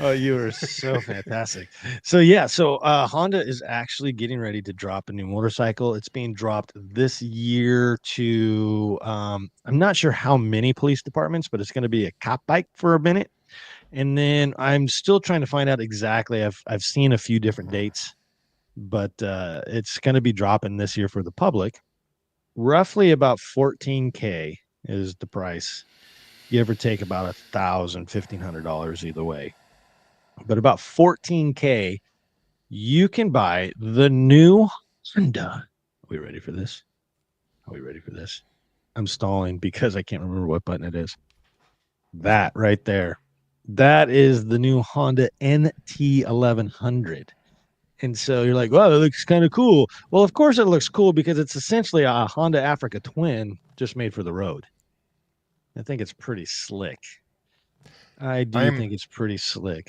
oh, you are so fantastic. So Honda is actually getting ready to drop a new motorcycle. It's being dropped this year to I'm not sure how many police departments, but it's going to be a cop bike for a minute. And then I'm still trying to find out exactly. I've seen a few different dates, but it's going to be dropping this year for the public. Roughly about 14K is the price. Give or take about $1,000, $1,500 either way. But about 14K, you can buy the new Honda. Are we ready for this? Are we ready for this? I'm stalling because I can't remember what button it is. That right there. That is the new Honda NT 1100. And so you're like, well, that looks kind of cool. Well, of course it looks cool because it's essentially a Honda Africa Twin just made for the road. I think it's pretty slick. I do think it's pretty slick.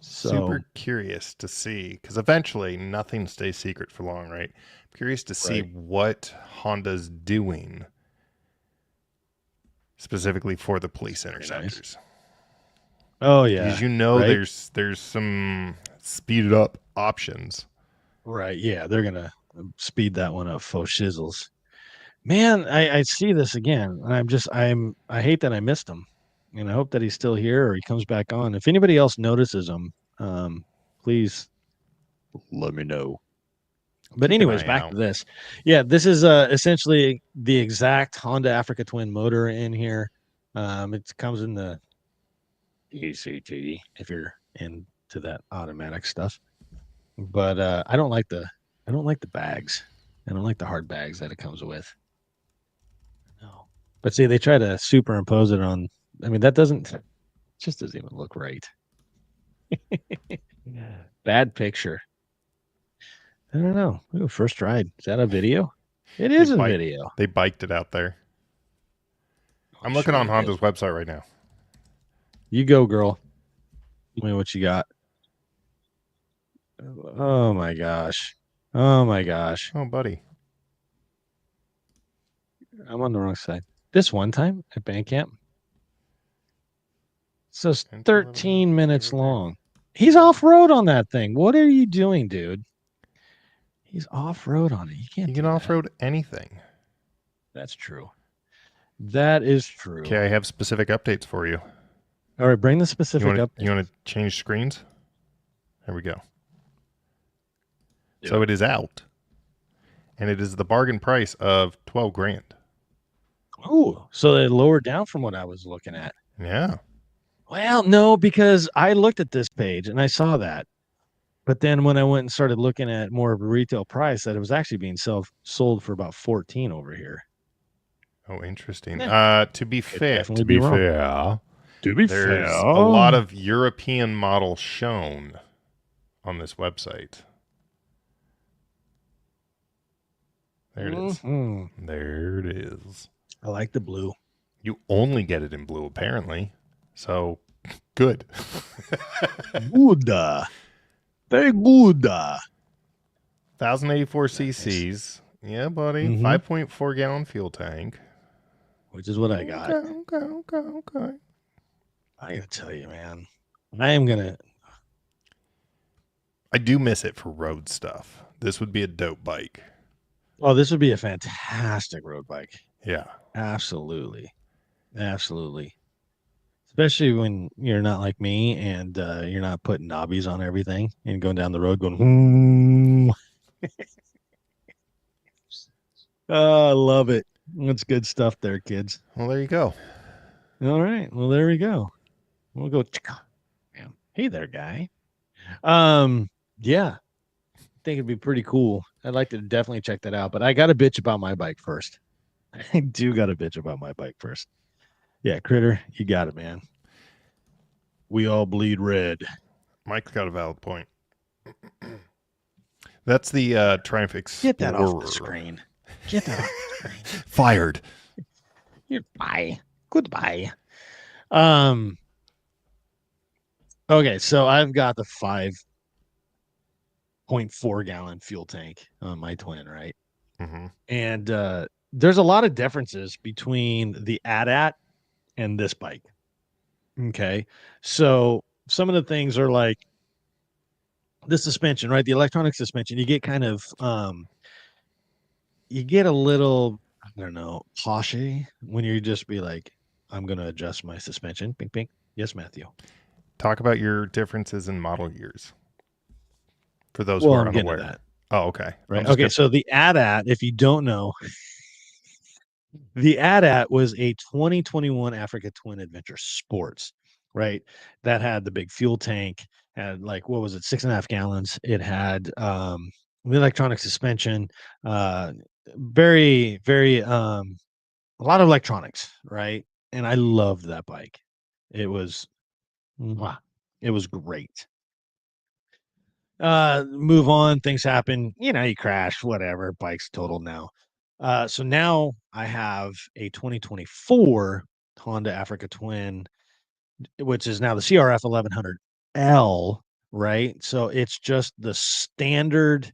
So, super curious to see, because eventually nothing stays secret for long, right? I'm curious to see what Honda's doing specifically for the police interceptors. Nice. Oh yeah, because you know right? there's some speeded up options. Right. Yeah, they're gonna speed that one up. Faux shizzles. Man, I see this again. And I hate that I missed him. And I hope that he's still here or he comes back on. If anybody else notices him, please let me know. But Keep an anyways, eye back out. to this. Yeah, this is essentially the exact Honda Africa Twin motor in here. It comes in the ECT if you're into that automatic stuff. But I don't like the bags. I don't like the hard bags that it comes with. No. But see, they try to superimpose it on. I mean, that just doesn't even look right. Bad picture. I don't know. Ooh, first ride. Is that a video? It is a video. They biked it out there. I'm looking on Honda's website right now. You go, girl. Tell me what you got. Oh my gosh. Oh my gosh. Oh, buddy. I'm on the wrong side. This one time at band camp. So it's 13 minutes long. He's off-road on that thing. What are you doing, dude? He's off-road on it. You You can off-road anything. That's true. That is true. Okay, I have specific updates for you. All right, bring the You specific want update. to change screens? There we go. Do So it. it is out, and it is the bargain price of 12 grand. Ooh, so they lowered down from what I was looking at. Yeah. Well, no, because I looked at this page and I saw that. But then when I went and started looking at more of a retail price, that it was actually being sold for about 14 over here. Oh, interesting. Yeah. To be Could fair, definitely be wrong. To be there's fair, a lot of European models shown on this website. There it is. Mhm. There it is. I like the blue. You only get it in blue, apparently. So good. Good. Very good. 1084 Nice. cc's. Yeah, buddy. Mhm. 5.4 gallon fuel tank. Which is what I got. Okay. I gotta tell you, man. I am gonna. I do miss it for road stuff. This would be a dope bike. Oh, this would be a fantastic road bike. Yeah. Absolutely. Absolutely. Especially when you're not like me and you're not putting knobbies on everything and going down the road going, oh, I love it. That's good stuff there, kids. Well, there you go. All right. Well, there we go. We'll go. Hey there, guy. Yeah. I think it'd be pretty cool. I'd like to definitely check that out, but I got to bitch about my bike first. I do got to bitch about my bike first. Yeah, Critter, you got it, man. We all bleed red. Mike's got a valid point. That's the Triumph Explorer. Get that off the screen. Get that off the screen. Fired. Goodbye. Goodbye. Okay, so I've got the 5.4 gallon fuel tank on my twin, right? Mm-hmm. And there's a lot of differences between the AT-AT and this bike. Okay. So some of the things are like the suspension, right? The electronic suspension, you get kind of you get a little, I don't know, poshy when you just be like, I'm gonna adjust my suspension. Pink pink. Yes, Matthew. Talk about your differences in model years. For those Well, who are I'm getting to unaware. that. Oh, okay. Right. Okay. So the AT-AT, if you don't know, the AT-AT was a 2021 Africa Twin Adventure Sports, right? That had the big fuel tank, had like, what was it, 6.5 gallons. It had the electronic suspension, very, very, a lot of electronics, right? And I loved that bike. It was, mwah, it was great. Move on, things happen, you crash, whatever, bike's total now. So now I have a 2024 Honda Africa Twin, which is now the CRF 1100L, right? So it's just the standard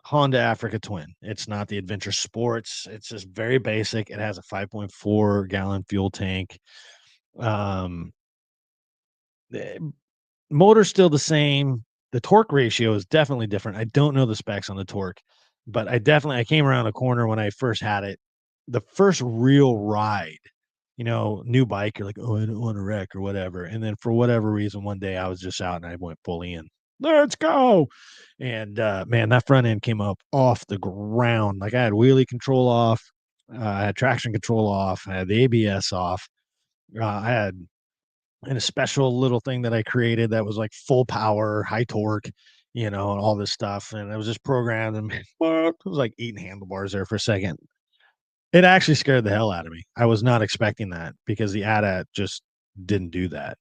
Honda Africa Twin. It's not the Adventure Sports. It's just very basic. It has a 5.4 gallon fuel tank. The motor's still the same. The torque ratio is definitely different. I don't know the specs on the torque, but I came around a corner when I first had it. The first real ride, new bike, you're like, oh, I don't want to wreck or whatever. And then for whatever reason, one day I was just out and I went fully in. Let's go. And man, that front end came up off the ground. Like I had wheelie control off, I had traction control off, I had the ABS off. I had and a special little thing that I created that was like full power, high torque, and all this stuff. And I was just programmed and man, it was like eating handlebars there for a second. It actually scared the hell out of me. I was not expecting that because the AT-AT just didn't do that.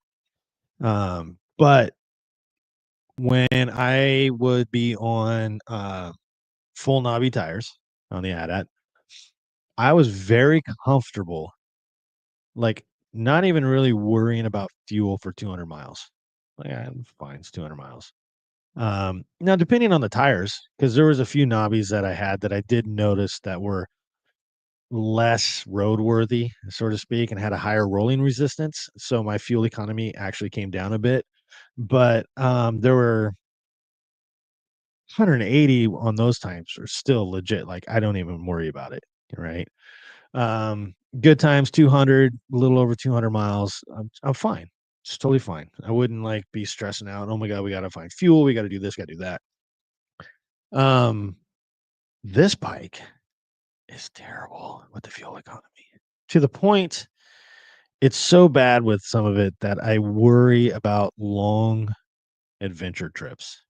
But when I would be on full knobby tires on the AT-AT, I was very comfortable, like not even really worrying about fuel for 200 miles. Like, yeah, fine, it's 200 miles. Now depending on the tires, because there was a few knobbies that I had that I did notice that were less roadworthy, so to speak, and had a higher rolling resistance. So my fuel economy actually came down a bit. But there were 180 on those times are still legit. Like I don't even worry about it. Right. Good times 200, a little over 200 miles. I'm fine. It's totally fine. I wouldn't like be stressing out. Oh my god, we got to find fuel. We got to do this. Got to do that. Um, this bike is terrible with the fuel economy to the point it's so bad with some of it that I worry about long adventure trips.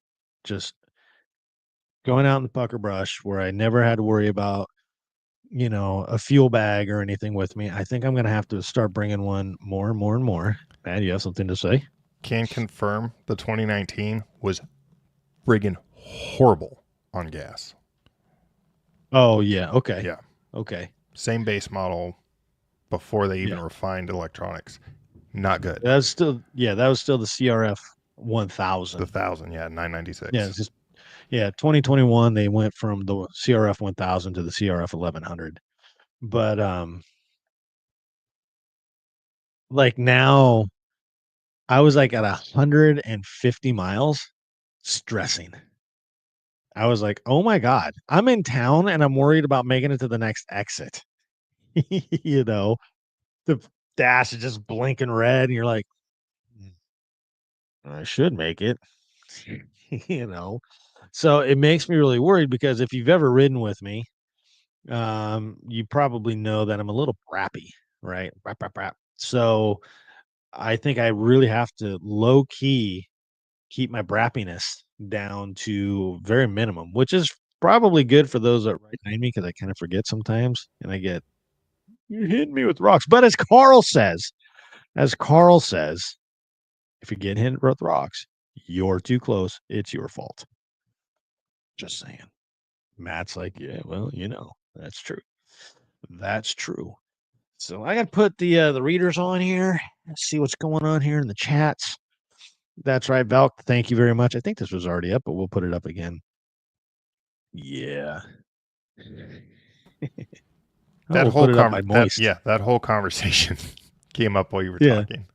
Just going out in the pucker brush where I never had to worry about, a fuel bag or anything with me. I think I'm going to have to start bringing one more and more and more. Man, you have something to say? Can confirm the 2019 was friggin' horrible on gas. Oh, yeah. Okay. Yeah. Okay. Same base model before they even Yeah. refined electronics. Not good. That was still the CRF The 1000. 1000, yeah, Yeah. 996. It's just, yeah. 2021, they went from the CRF 1000 to the CRF 1100. But, like now, I was like at 150 miles stressing. I was like, "Oh my god, I'm in town and I'm worried about making it to the next exit." You know, the dash is just blinking red and you're like, "Mm, I should make it." You know? So it makes me really worried because if you've ever ridden with me, you probably know that I'm a little brappy, right? Brap, brap, brap. So I think I really have to low key keep my brappiness down to very minimum, which is probably good for those that ride behind me because I kind of forget sometimes and I get, you're hitting me with rocks. But as Carl says, if you get hit with rocks, you're too close. It's your fault. Just saying. Matt's like, yeah, well, that's true. That's true. So I got to put the readers on here. Let's see what's going on here in the chats. That's right, Valk. Thank you very much. I think this was already up, but we'll put it up again. Yeah. Oh, That we'll whole put it up by moist. that whole conversation came up while you were Yeah. talking.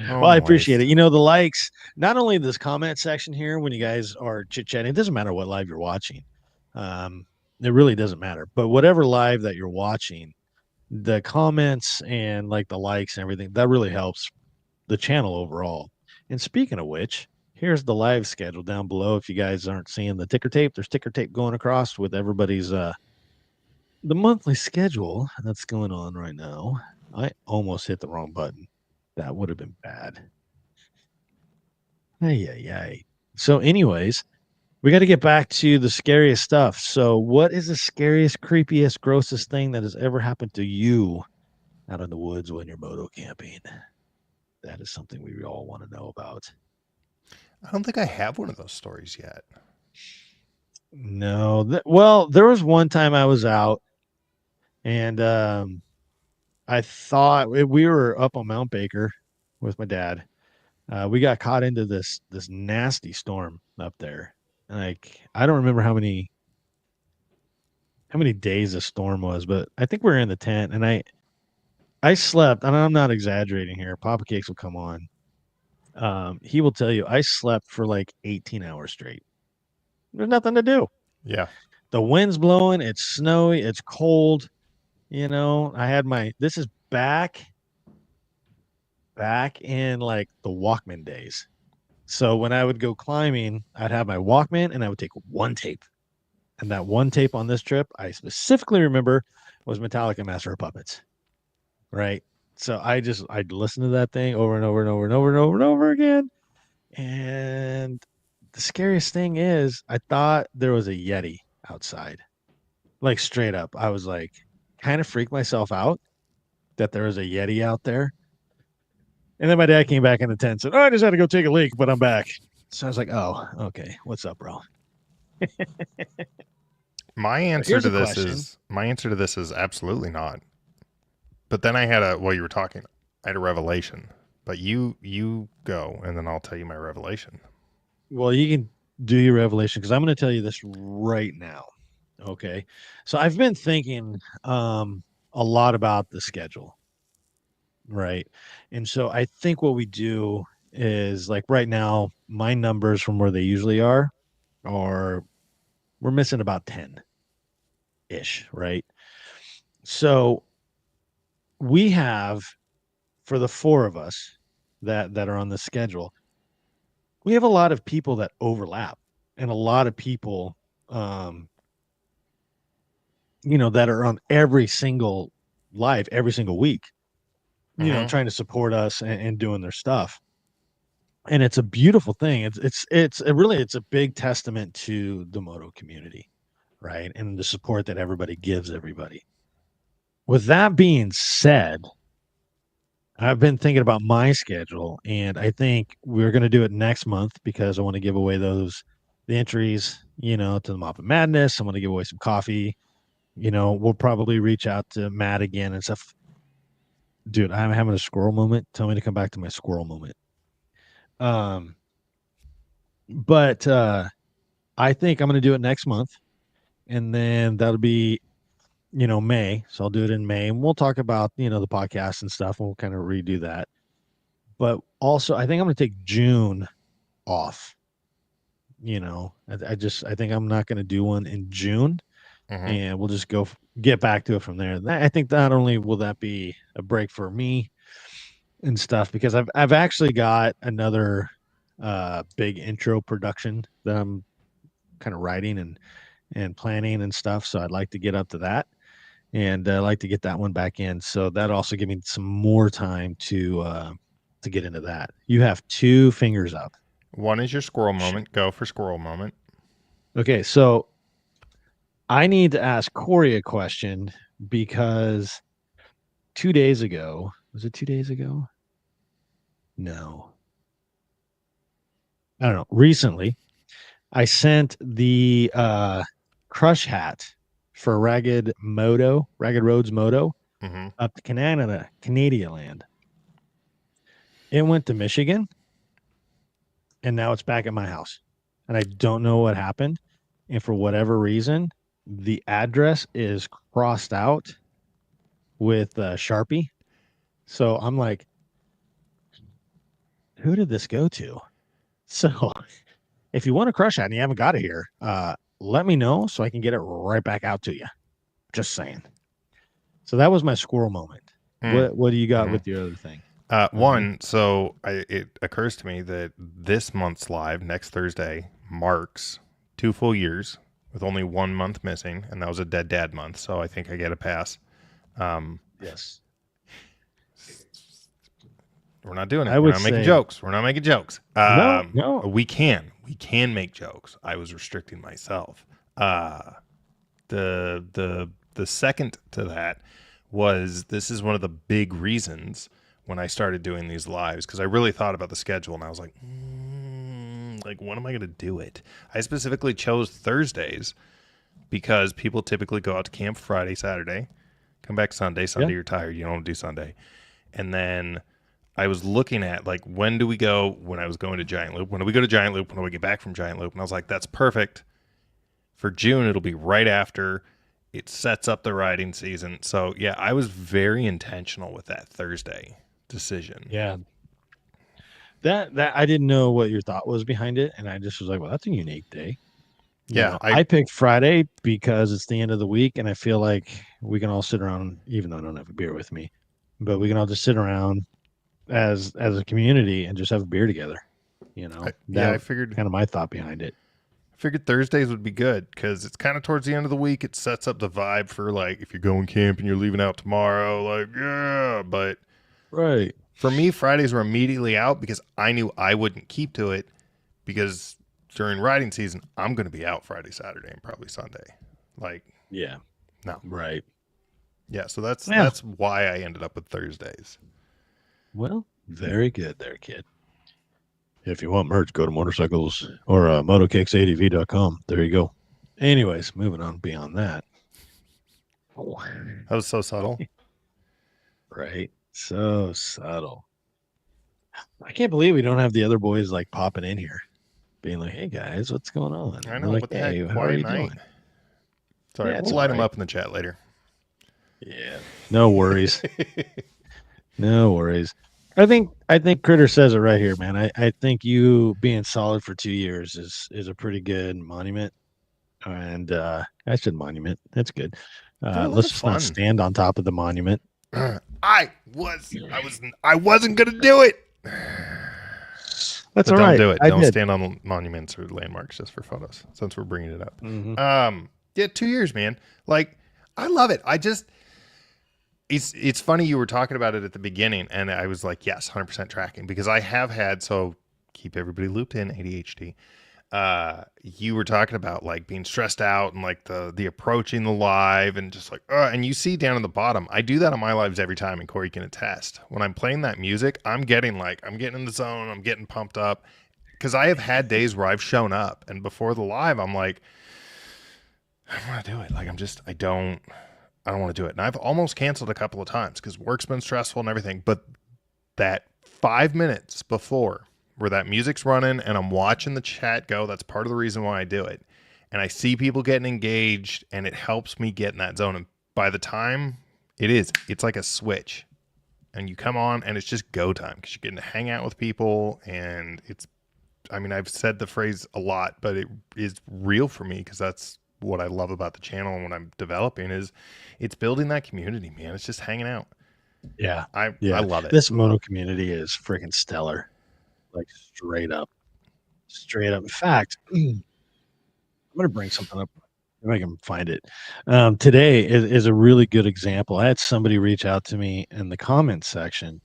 Well, I appreciate it. The likes, not only this comment section here when you guys are chit chatting, it doesn't matter what live you're watching. Um, it really doesn't matter. But whatever live that you're watching, the comments and like the likes and everything, that really helps the channel overall. And speaking of which, here's the live schedule down below. If you guys aren't seeing the ticker tape, there's ticker tape going across with everybody's the monthly schedule that's going on right now. I almost hit the wrong button. That would have been bad. Ay, ay, ay. So, anyways, we got to get back to the scariest stuff. So, what is the scariest, creepiest, grossest thing that has ever happened to you out in the woods when you're moto camping? That is something we all want to know about. I don't think I have one of those stories yet. No, well, there was one time I was out and I thought we were up on Mount Baker with my dad. We got caught into this nasty storm up there. Like I don't remember how many days the storm was, but I think we were in the tent and I slept, and I'm not exaggerating here. Papa Cakes will come on. He will tell you I slept for like 18 hours straight. There's nothing to do. Yeah. The wind's blowing, it's snowy, it's cold. I had this is back in like the Walkman days. So when I would go climbing, I'd have my Walkman and I would take one tape. And that one tape on this trip, I specifically remember was Metallica Master of Puppets. Right. So I'd listen to that thing over and over and over and over and over and over again. And the scariest thing is I thought there was a Yeti outside. Like straight up. I was like kind of freaked myself out that there was a Yeti out there. And then my dad came back in the tent and said, "Oh, I just had to go take a leak, but I'm back." So I was like, "Oh, okay. What's up, bro?" My answer to this is absolutely not. But then while you were talking, I had a revelation. But you go and then I'll tell you my revelation. Well, you can do your revelation because I'm going to tell you this right now. Okay. So I've been thinking a lot about the schedule. Right. And so I think what we do is like right now, my numbers from where they usually are we're missing about 10. ish, right? So we have, for the four of us that are on the schedule, we have a lot of people that overlap, and a lot of people, um, that are on every single live every single week, Mm-hmm. trying to support us and doing their stuff. And it's a beautiful thing. It's a big testament to the moto community, right? And the support that everybody gives everybody. With that being said, I've been thinking about my schedule, and I think we're going to do it next month because I want to give away the entries, to the Mop of Madness. I want to give away some coffee. We'll probably reach out to Matt again and stuff. Dude, I'm having a squirrel moment. Tell me to come back to my squirrel moment. Um, but I think I'm going to do it next month, and then that'll be May. So I'll do it in May, and we'll talk about the podcast and stuff, and we'll kind of redo that. But also, I think I'm going to take June off. I think I'm not going to do one in June, Mm-hmm. and we'll just get back to it from there. I think not only will that be a break for me and stuff, because I've actually got another big intro production that I'm kind of writing and planning and stuff. So I'd like to get up to that, and I like to get that one back in. So that also give me some more time to get into that. You have 2 fingers up. One is your squirrel moment. Go for squirrel moment. Okay, so I need to ask Corey a question because 2 days ago, was it 2 days ago? No, I don't know. Recently, I sent the crush hat for Ragged Roads Moto Mm-hmm. up to Canada land. It went to Michigan, and now it's back at my house. And I don't know what happened. And for whatever reason, the address is crossed out with Sharpie. So I'm like, who did this go to? So if you want a crush hat and you haven't got it here, let me know so I can get it right back out to you. Just saying. So that was my squirrel moment. What do you got with your other thing? One, so it occurs to me that this month's live, next Thursday, marks 2 full years with only 1 month missing, and that was a dead dad month, so I think I get a pass. Yes. We're not doing it. I We're would not making say- jokes. We're not making jokes. No. We can make jokes. I was restricting myself. The second to that was, this is one of the big reasons when I started doing these lives, because I really thought about the schedule and I was like, when am I going to do it? I specifically chose Thursdays because people typically go out to camp Friday, Saturday, come back Sunday. Sunday, You're tired. You don't want to do Sunday. And then I was looking at, when do we go? When I was going to Giant Loop, when do we go to Giant Loop? When do we get back from Giant Loop? And I was like, that's perfect. For June, it'll be right after. It sets up the riding season. So, yeah, I was very intentional with that Thursday decision. Yeah. That I didn't know what your thought was behind it, and I just was like, well, that's a unique day. I picked Friday because it's the end of the week, and I feel like we can all sit around, even though I don't have a beer with me, but we can all just sit around as a community and just have a beer together. I figured kind of my thought behind it. Figured Thursdays would be good because it's kind of towards the end of the week. It sets up the vibe for if you're going camping, you're leaving out tomorrow, yeah. But right, for me, Fridays were immediately out because I knew I wouldn't keep to it, because during riding season, I'm going to be out Friday, Saturday, and probably Sunday. Yeah. No. Right. Yeah, so that's why I ended up with Thursdays. Well, very good there, kid. If you want merch, go to motorcycles or motocakesadv.com. There you go. Anyways, moving on beyond that. That was so subtle. Right. So subtle. I can't believe we don't have the other boys popping in here, being like, hey guys, what's going on? I know. We're What the hey, heck? how are you Quiet night. doing? Sorry, Yeah, we'll light them up in the chat later. Yeah. No worries. No worries. I think Critter says it right here, man. I think you being solid for 2 years is a pretty good monument. And I said monument. That's good. Do a lot Let's of just not fun. stand on top of the monument. I wasn't gonna do it. That's But all don't right. do it. I Don't did. stand on monuments or landmarks just for photos. Since we're bringing it up, Mm-hmm. yeah, 2 years, man. Like, I love it. It's funny you were talking about it at the beginning, and I was like, yes, 100% tracking, because I have had, so keep everybody looped in, ADHD. You were talking about like being stressed out and like the approaching the live and just like, and you see down at the bottom, I do that on my lives every time, and Corey can attest. When I'm playing that music, I'm getting in the zone, I'm getting pumped up, because I have had days where I've shown up and before the live, I'm like, I don't want to do it. Like, I don't want to do it. And I've almost canceled a couple of times because work's been stressful and everything. But that 5 minutes before, where that music's running and I'm watching the chat go, that's part of the reason why I do it. And I see people getting engaged, and it helps me get in that zone. And by the time it's like a switch. And you come on and it's just go time, because you're getting to hang out with people. And I've said the phrase a lot, but it is real for me, because that's what I love about the channel and what I'm developing is it's building that community, man. It's just hanging out. Yeah. I Yeah. love it. This moto community is freaking stellar. Like straight up. Straight up. In fact, I'm going to bring something up if I can find it. Today is a really good example. I had somebody reach out to me in the comments section,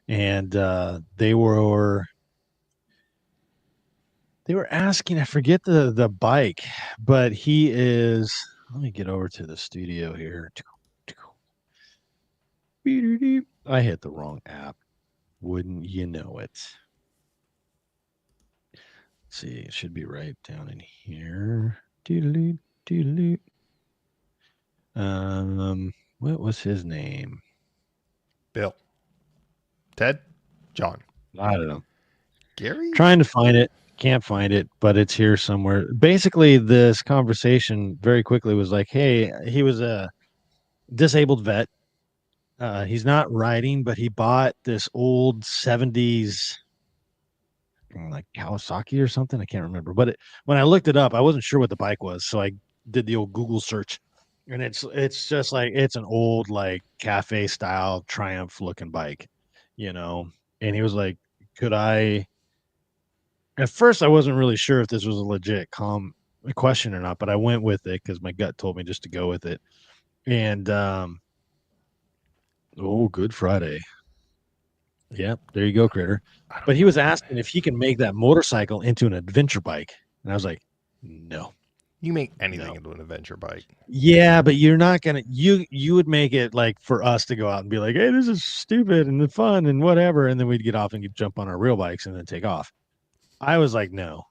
and they were asking, I forget the bike, but he is, let me get over to the studio here. I hit the wrong app. Wouldn't you know it? Let's see, it should be right down in here. Doodaloo, doodaloo. What was his name? Bill, Ted, John, I don't know. Gary. Trying to find it. Can't find it, but it's here somewhere. Basically, this conversation very quickly was like, hey, he was a disabled vet. He's not riding, but he bought this old 70s like Kawasaki or something. I can't remember. But when I looked it up, I wasn't sure what the bike was. So I did the old Google search. And it's just like it's an old like cafe style Triumph looking bike, you know. And he was like, could I at first I wasn't really sure if this was a legit question or not, but I went with it because my gut told me just to go with it. And oh, Good Friday. Yep, there you go, Critter. But he was asking if he can make that motorcycle into an adventure bike. And I was like, no. You make anything No. into an adventure bike. Yeah, but you're not gonna you would make it like for us to go out and be like, hey, this is stupid and fun and whatever, and then we'd get off and jump on our real bikes and then take off. I was like, no,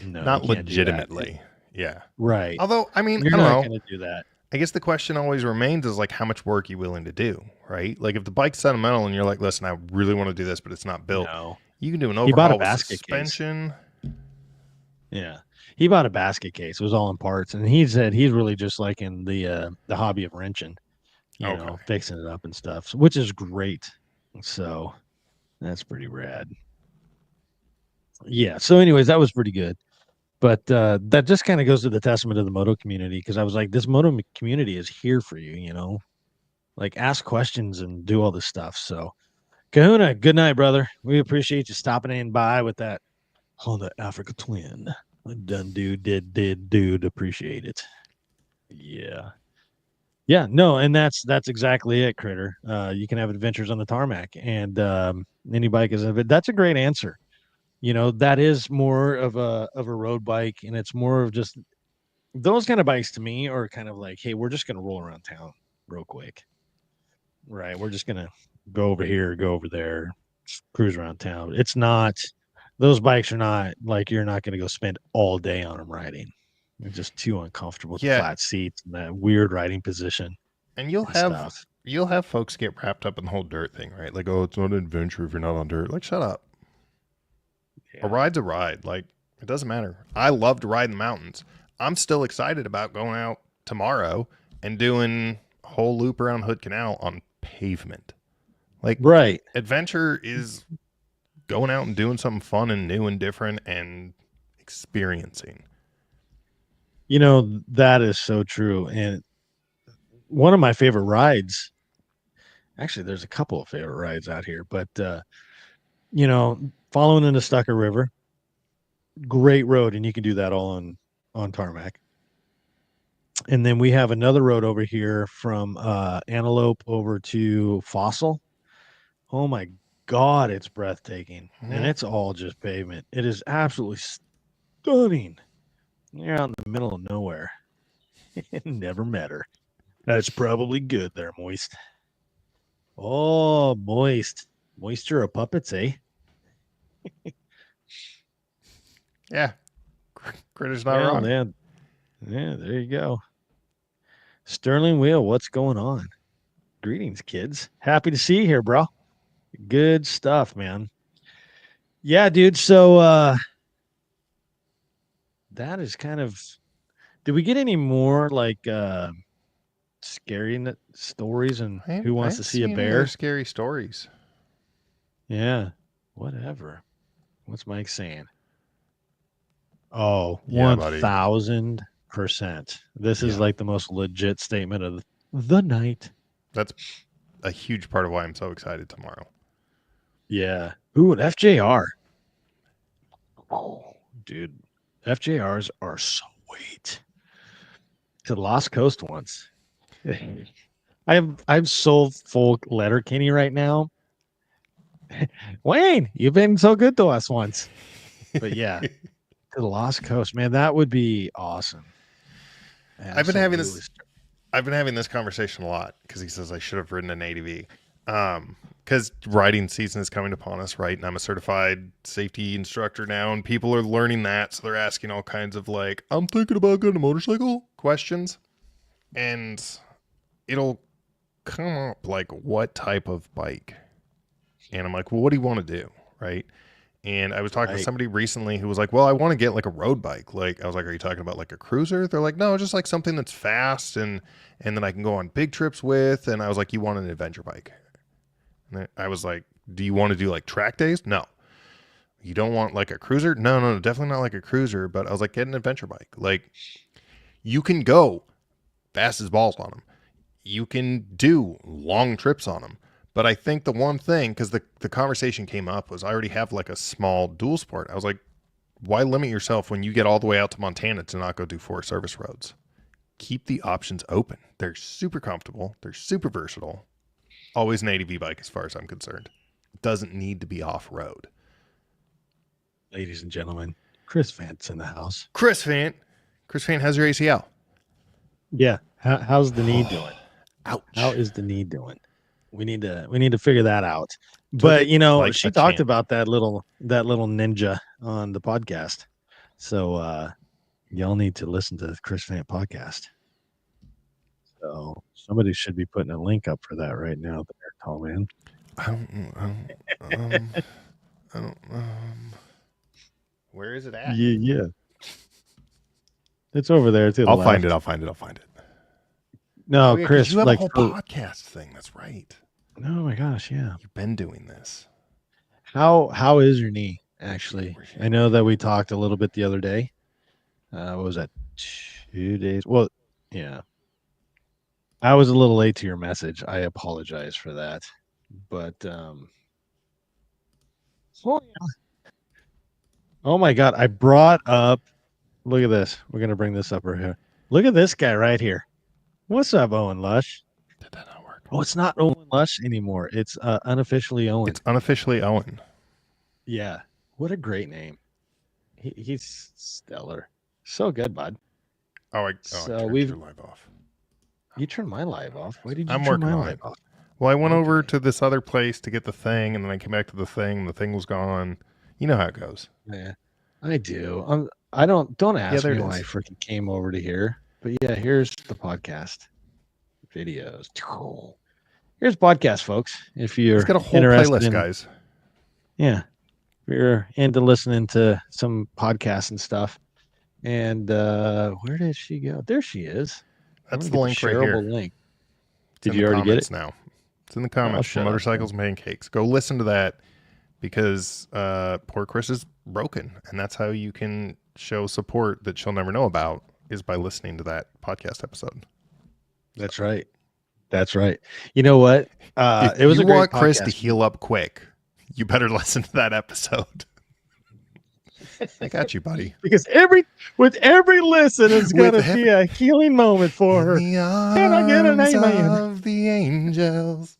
Not you can't do that. legitimately. Yeah. Right. Although, I mean, You're I don't not know. gonna do that. I guess the question always remains is like, how much work are you willing to do, right? Like, if the bike's sentimental and you're like, listen, I really want to do this, but it's not built, No. you can do an He bought a overhaul with basket case. suspension. Yeah. He bought a basket case. It was all in parts. And he said he's really just like in the hobby of wrenching, you know, Okay. fixing it up and stuff, which is great. So that's pretty rad. Yeah. So, anyways, that was pretty good. But that just kind of goes to the testament of the moto community, because I was like, this moto community is here for you, you know, like ask questions and do all this stuff. So, Kahuna, good night, brother. We appreciate you stopping in by with that Honda Africa Twin. Done did dude, appreciate it. Yeah. Yeah, no, and that's exactly it, Critter. You can have adventures on the tarmac, and any bike is that's a great answer. You know, that is more of a road bike, and it's more of just those kind of bikes to me are kind of like, hey, we're just gonna roll around town real quick. Right. We're just gonna go over here, go over there, cruise around town. It's not those bikes are not like you're not gonna go spend all day on them riding. They're just too uncomfortable with the Yeah. flat seats and that weird riding position. And you'll and have stuff. you'll have folks get wrapped up in the whole dirt thing, right? Like, oh, it's not an adventure if you're not on dirt. Like, shut up. Yeah. A ride's a ride. Like, it doesn't matter. I love to ride in the mountains. I'm still excited about going out tomorrow and doing a whole loop around Hood Canal on pavement. Like, Right. adventure is going out and doing something fun and new and different and experiencing. That is so true. And one of my favorite rides, actually, there's a couple of favorite rides out here, but following in the Stucker River, great road, and you can do that all on tarmac. And then we have another road over here from Antelope over to Fossil. Oh my God, it's breathtaking. And it's all just pavement. It is absolutely stunning. You're out in the middle of nowhere. Never met her. That's probably good there, Moist. Oh, Moist. Moisture of puppets, eh? Yeah. Critter's not wrong. Man. Yeah, there you go. Sterling Wheel, what's going on? Greetings, kids. Happy to see you here, bro. Good stuff, man. Yeah, dude. So that is kind of, did we get any more like scary stories and who wants to see a bear? Scary stories. Yeah. Whatever. What's Mike saying? Oh, Yeah, buddy. 1000%. This is like the most legit statement of the night. That's a huge part of why I'm so excited tomorrow. Yeah. Ooh, an FJR. Oh, dude. FJRs are sweet. To the Lost Coast once. I'm so full Letterkenny right now. Wayne, you've been so good to us once. But yeah, to the Lost Coast, man, that would be awesome. I've been having this conversation a lot because he says I should have ridden an ADV. Because riding season is coming upon us, right? And I'm a certified safety instructor now, and people are learning that, so they're asking all kinds of like, I'm thinking about getting a motorcycle questions, and it'll come up like, what type of bike? And I'm like, well, what do you want to do, right? And I was talking to somebody recently who was like, well, I want to get like a road bike. Like, I was like, are you talking about like a cruiser? They're like, no, just like something that's fast and then I can go on big trips with. And I was like, you want an adventure bike? And I was like, do you want to do like track days? No. You don't want like a cruiser? No, definitely not like a cruiser. But I was like, get an adventure bike. Like, you can go fast as balls on them. You can do long trips on them. But I think the one thing, because the conversation came up, was I already have like a small dual sport. I was like, why limit yourself when you get all the way out to Montana to not go do Forest Service roads? Keep the options open. They're super comfortable. They're super versatile. Always an ADV bike as far as I'm concerned. Doesn't need to be off-road. Ladies and gentlemen, Chris Vance in the house. Chris Vant has your ACL. Yeah. How's the knee doing? Ouch. How is the knee doing? We need to figure that out. But like she talked about that little ninja on the podcast. So y'all need to listen to the Chris Vant podcast. So somebody should be putting a link up for that right now there, tall man. Where is it at? Yeah. It's over there too. I'll find it. No, yeah, Chris, you have like a whole podcast thing. That's right. Oh my gosh, yeah. You've been doing this. How is your knee? Actually, I know that we talked a little bit the other day. What was that? 2 days? Well, yeah. I was a little late to your message. I apologize for that. But oh my God, I brought up. Look at this. We're gonna bring this up right here. Look at this guy right here. What's up, Owen Lush? Did that not work? Oh, it's not Owen Lush anymore. It's unofficially Owen. It's unofficially Owen. Yeah. What a great name. He's stellar. So good, bud. I turned your live off. You turned my live off. Why did you I'm turn working my on live it. off? Well, I went over to this other place to get the thing, and then I came back to the thing, and the thing was gone. You know how it goes. Yeah, I do. I don't ask me why I freaking came over to here. But yeah, here's the podcast videos. Here's podcast, folks. If you're it's got a whole playlist, guys. Yeah, if you're into listening to some podcasts and stuff. And where did she go? There she is. That's the link right here. Link. Did you already get it? Now it's in the comments for Motorcycles and Pancakes. Go listen to that because poor Chris is broken, and that's how you can show support that she'll never know about is by listening to that podcast episode. That's right. That's right. You know what? If It was you a great want Chris to podcast. heal up quick, you better listen to that episode. I got you, buddy. Because with every listen, it's With gonna be a healing moment for her. In the Can I get an arms amen? of the angels.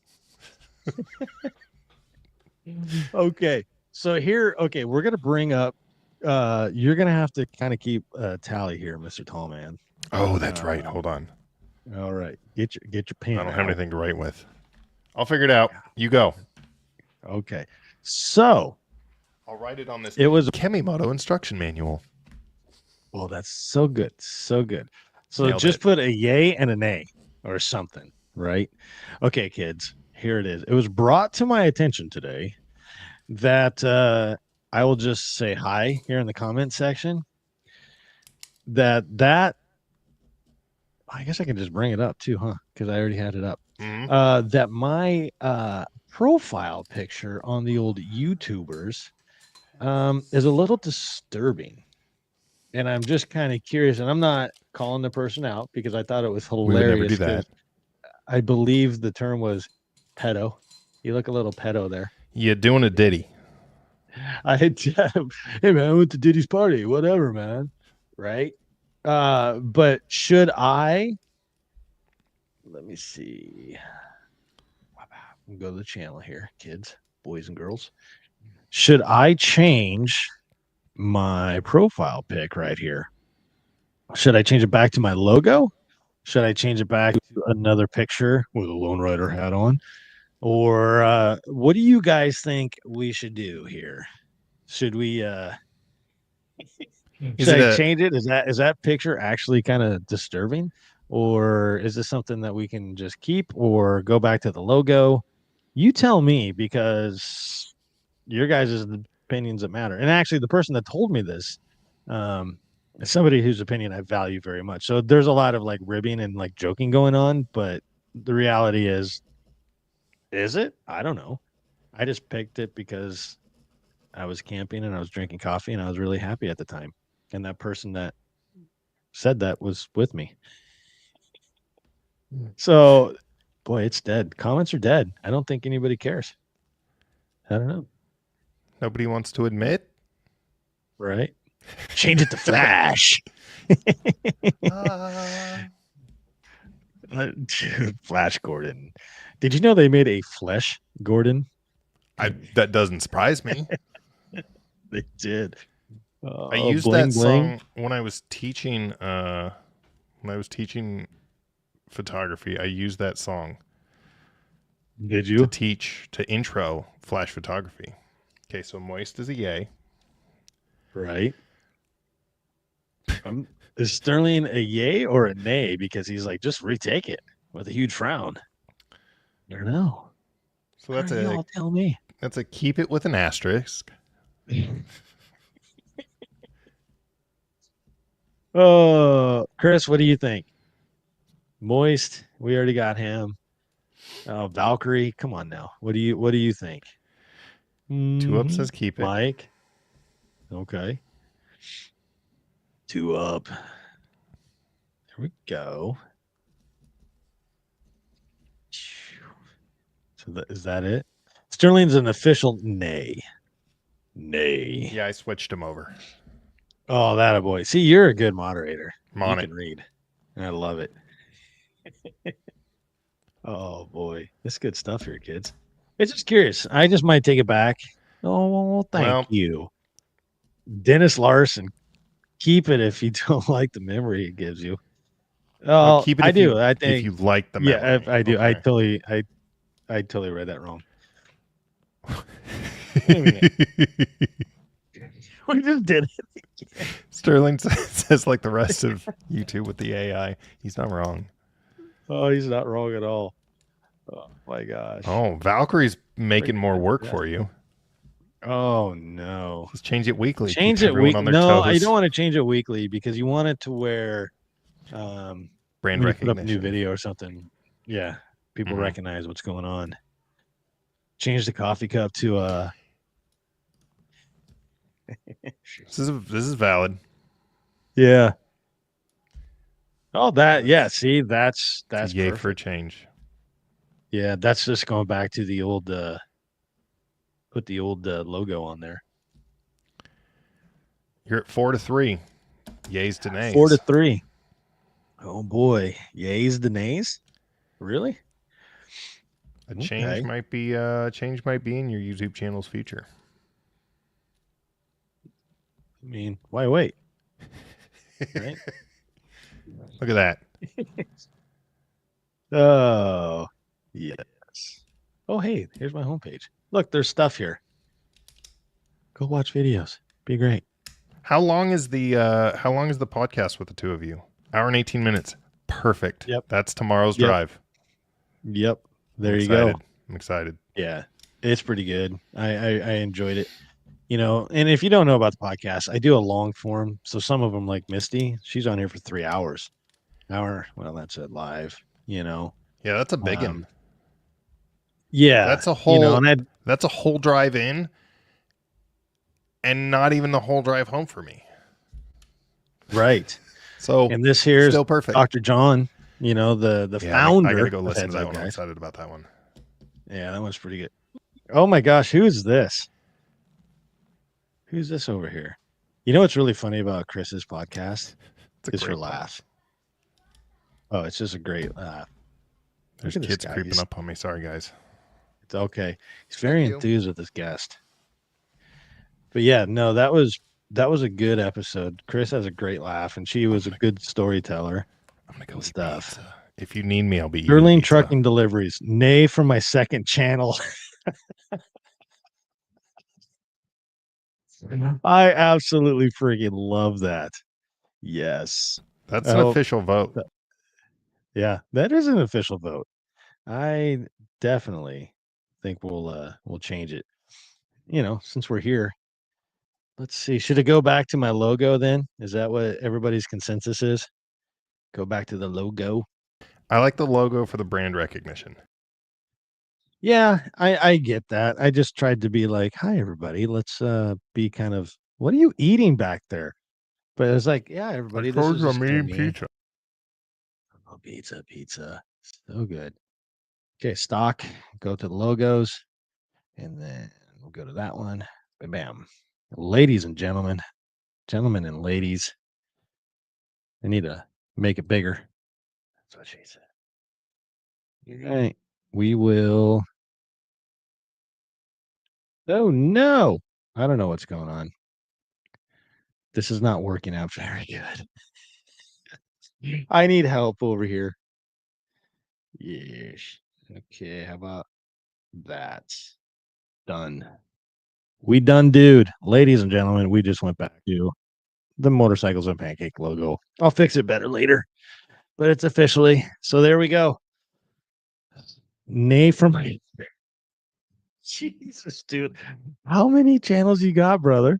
Okay. So here, we're gonna bring up. You're gonna have to kind of keep tally here, Mr. Tallman. Oh, that's right. Hold on. All right, get your pen. I don't have anything to write with. I'll figure it out. You go. Okay. So I'll write it on this. it was. Kemimoto instruction manual. Well, that's so good, so good. So Nailed just it. put a yay and a nay or something, right? Okay, kids. Here it is. It was brought to my attention today that I will just say hi here in the comment section. That I guess I can just bring it up too, huh? Because I already had it up. Mhm. That my profile picture on the old YouTubers is a little disturbing. And I'm just kind of curious, and I'm not calling the person out because I thought it was We would never hilarious. do that. I believe the term was pedo. You look a little pedo there. You doing a ditty. Hey man, I went to Diddy's party, whatever, man. Right? But should I let me see. Go to the channel here, kids, boys and girls. Should I change my profile pic right here? Should I change it back to my logo? Should I change it back to another picture with a Lone Rider hat on? Or what do you guys think we should do here? Should we should I change it? Is that picture actually kind of disturbing? Or is this something that we can just keep or go back to the logo? You tell me, because your guys' opinions that matter. And actually the person that told me this, is somebody whose opinion I value very much. So there's a lot of like ribbing and like joking going on, but the reality is it? I don't know. I just picked it because I was camping and I was drinking coffee and I was really happy at the time. And that person that said that was with me. So, boy, it's dead. Comments are dead. I don't think anybody cares. I don't know. Nobody wants to admit. Right? Change it to Flash. Dude, Flash Gordon. Did you know they made a Flesh Gordon? That doesn't surprise me. They did. I used that song when I was teaching. When I was teaching photography, I used that song. Did you? To intro flash photography. Okay, so moist is a yay. Right. Is Sterling a yay or a nay? Because he's like, just retake it with a huge frown. I don't know. So that's y'all tell me. That's a keep it with an asterisk. Oh, Chris, what do you think? Moist, we already got him. Oh, Valkyrie, come on now. What do you think? 2 Up says keep it. Mike. Okay. 2 Up. There we go. So is that it? Sterling's an official nay. Nay. Yeah, I switched him over. Oh, that a boy. See, you're a good moderator. I'm on You it. can read. I love it. Oh boy, it's good stuff here, kids. It's just curious. I just might take it back. Oh, well, thank you, Dennis Larson. Keep it if you don't like the memory it gives you. Oh, keep it. I do. I think if you like the memory. Yeah, I do. Okay. I totally read that wrong. Wait a minute. We just did it. Sterling says like the rest of YouTube with the AI. He's not wrong. Oh, he's not wrong at all. Oh my gosh. Oh, Valkyrie's making more work for you. Oh no. Just change it weekly. Change it weekly. No, I don't want to change it weekly because you want it to where brand when you recognition. put up a new video or something. Yeah. People recognize what's going on. Change the coffee cup to This is valid. Yeah. Oh, yeah. See, that's So yay for a perfect. change. Yeah, that's just going back to the old put the old logo on there. You're at 4-3. Yays to nays. 4-3. Oh boy, yays the nays. Really? A Okay. change might be in your YouTube channel's future. I mean, why wait? Right? Look at that. Oh, yes. Oh, hey, here's my homepage. Look, there's stuff here. Go watch videos. Be great. How long is the podcast with the two of you? Hour and 18 minutes. Perfect. Yep. That's tomorrow's Yep. drive. Yep. There I'm you go. I'm excited. Yeah, it's pretty good. I enjoyed it. You know, and if you don't know about the podcast, I do a long form. So some of them, like Misty, she's on here for 3 hours. Hour, well, that's it live. You know, Yeah, that's a big one. Yeah, That's a you know, whole and that's a whole drive in and not even the whole drive home for me. right. So And this here's still perfect. Dr. John, you know, the Yeah, founder. I gotta go of listen Heads to that Up one. I'm Guys. excited about that one. Yeah, that one's pretty good. Oh my gosh, who is this? Who's this over here? You know what's really funny about Chris's podcast is her laugh. Oh, it's just a great laugh. There's Look at this kids guy. creeping up on me. Sorry, guys. It's okay. He's very you. enthused with this guest. But yeah, no, that was a good episode. Chris has a great laugh, and she was a good storyteller. I'm gonna go eat Stuff. pizza. If you need me, I'll be eating Sterling pizza. Trucking Deliveries. Nay from my second channel. I absolutely freaking love that. Yes. That's I an hope official vote. Yeah, that is an official vote. I definitely think we'll change it. You know, since we're here. Let's see. Should it go back to my logo then? Is that what everybody's consensus is? Go back to the logo. I like the logo for the brand recognition. Yeah, I get that. I just tried to be like, "Hi everybody. Let's be kind of what are you eating back there?" But it's like, "Yeah, everybody, this is just me." pizza. Oh, pizza. So good. Okay, stock. Go to the logos, and then we'll go to that one. Bam, bam. Ladies and gentlemen and ladies. I need to make it bigger. That's what she said. All right. We will. Oh no. I don't know what's going on. This is not working out very good. I need help over here. Yes. Okay, how about that? Done. We done, dude. Ladies and gentlemen, we just went back to the Motorcycles and Pancake logo. I'll fix it better later, but it's officially. So there we go. Nay from my Jesus, dude. How many channels you got, brother?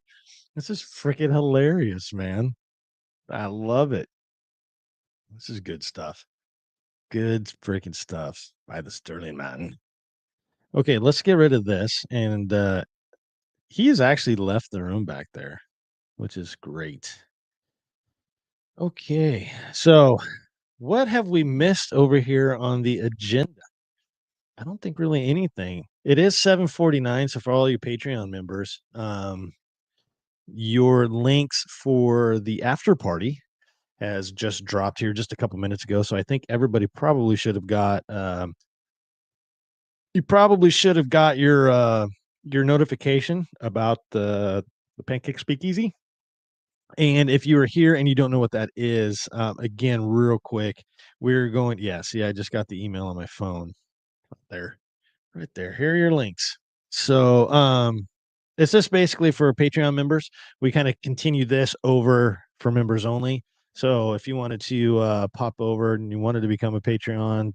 This is freaking hilarious, man. I love it. This is good stuff. Good freaking stuff by the Sterling Mountain. Okay, let's get rid of this. And he has actually left the room back there, which is great. Okay, so what have we missed over here on the agenda? I don't think really anything. It is 7:49, so for all you Patreon members, your links for the after party has just dropped here just a couple minutes ago. So I think everybody probably should have got you probably should have got your notification about the Pancake Speakeasy. And if you are here and you don't know what that is, again, real quick, we're going. Yeah, see, I just got the email on my phone. There, right there. Here are your links. So, it's just basically for Patreon members. We kind of continue this over for members only. So if you wanted to pop over and you wanted to become a Patreon,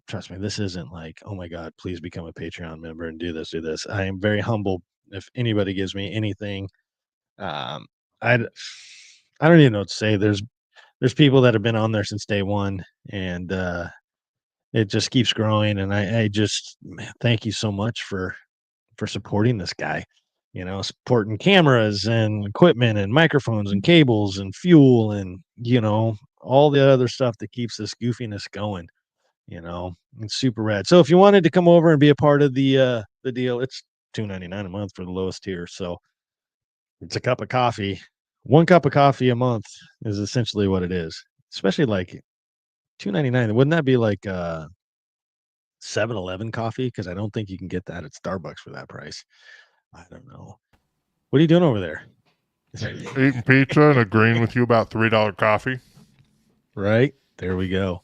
trust me, this isn't like, oh my God, please become a Patreon member and do this, do this. I am very humble. If anybody gives me anything, um, I I don't even know what to say. There's people that have been on there since day one, and it just keeps growing. And I just man, thank you so much for supporting this guy. You know, supporting cameras and equipment and microphones and cables and fuel and all the other stuff that keeps this goofiness going. It's super rad. So if you wanted to come over and be a part of the deal, it's $2.99 a month for the lowest tier. So it's a cup of coffee. One cup of coffee a month is essentially what it is. Especially like $2.99. Wouldn't that be like 7-Eleven coffee? Because I don't think you can get that at Starbucks for that price. I don't know. What are you doing over there? Eating pizza and agreeing with you about $3 coffee. Right? There we go.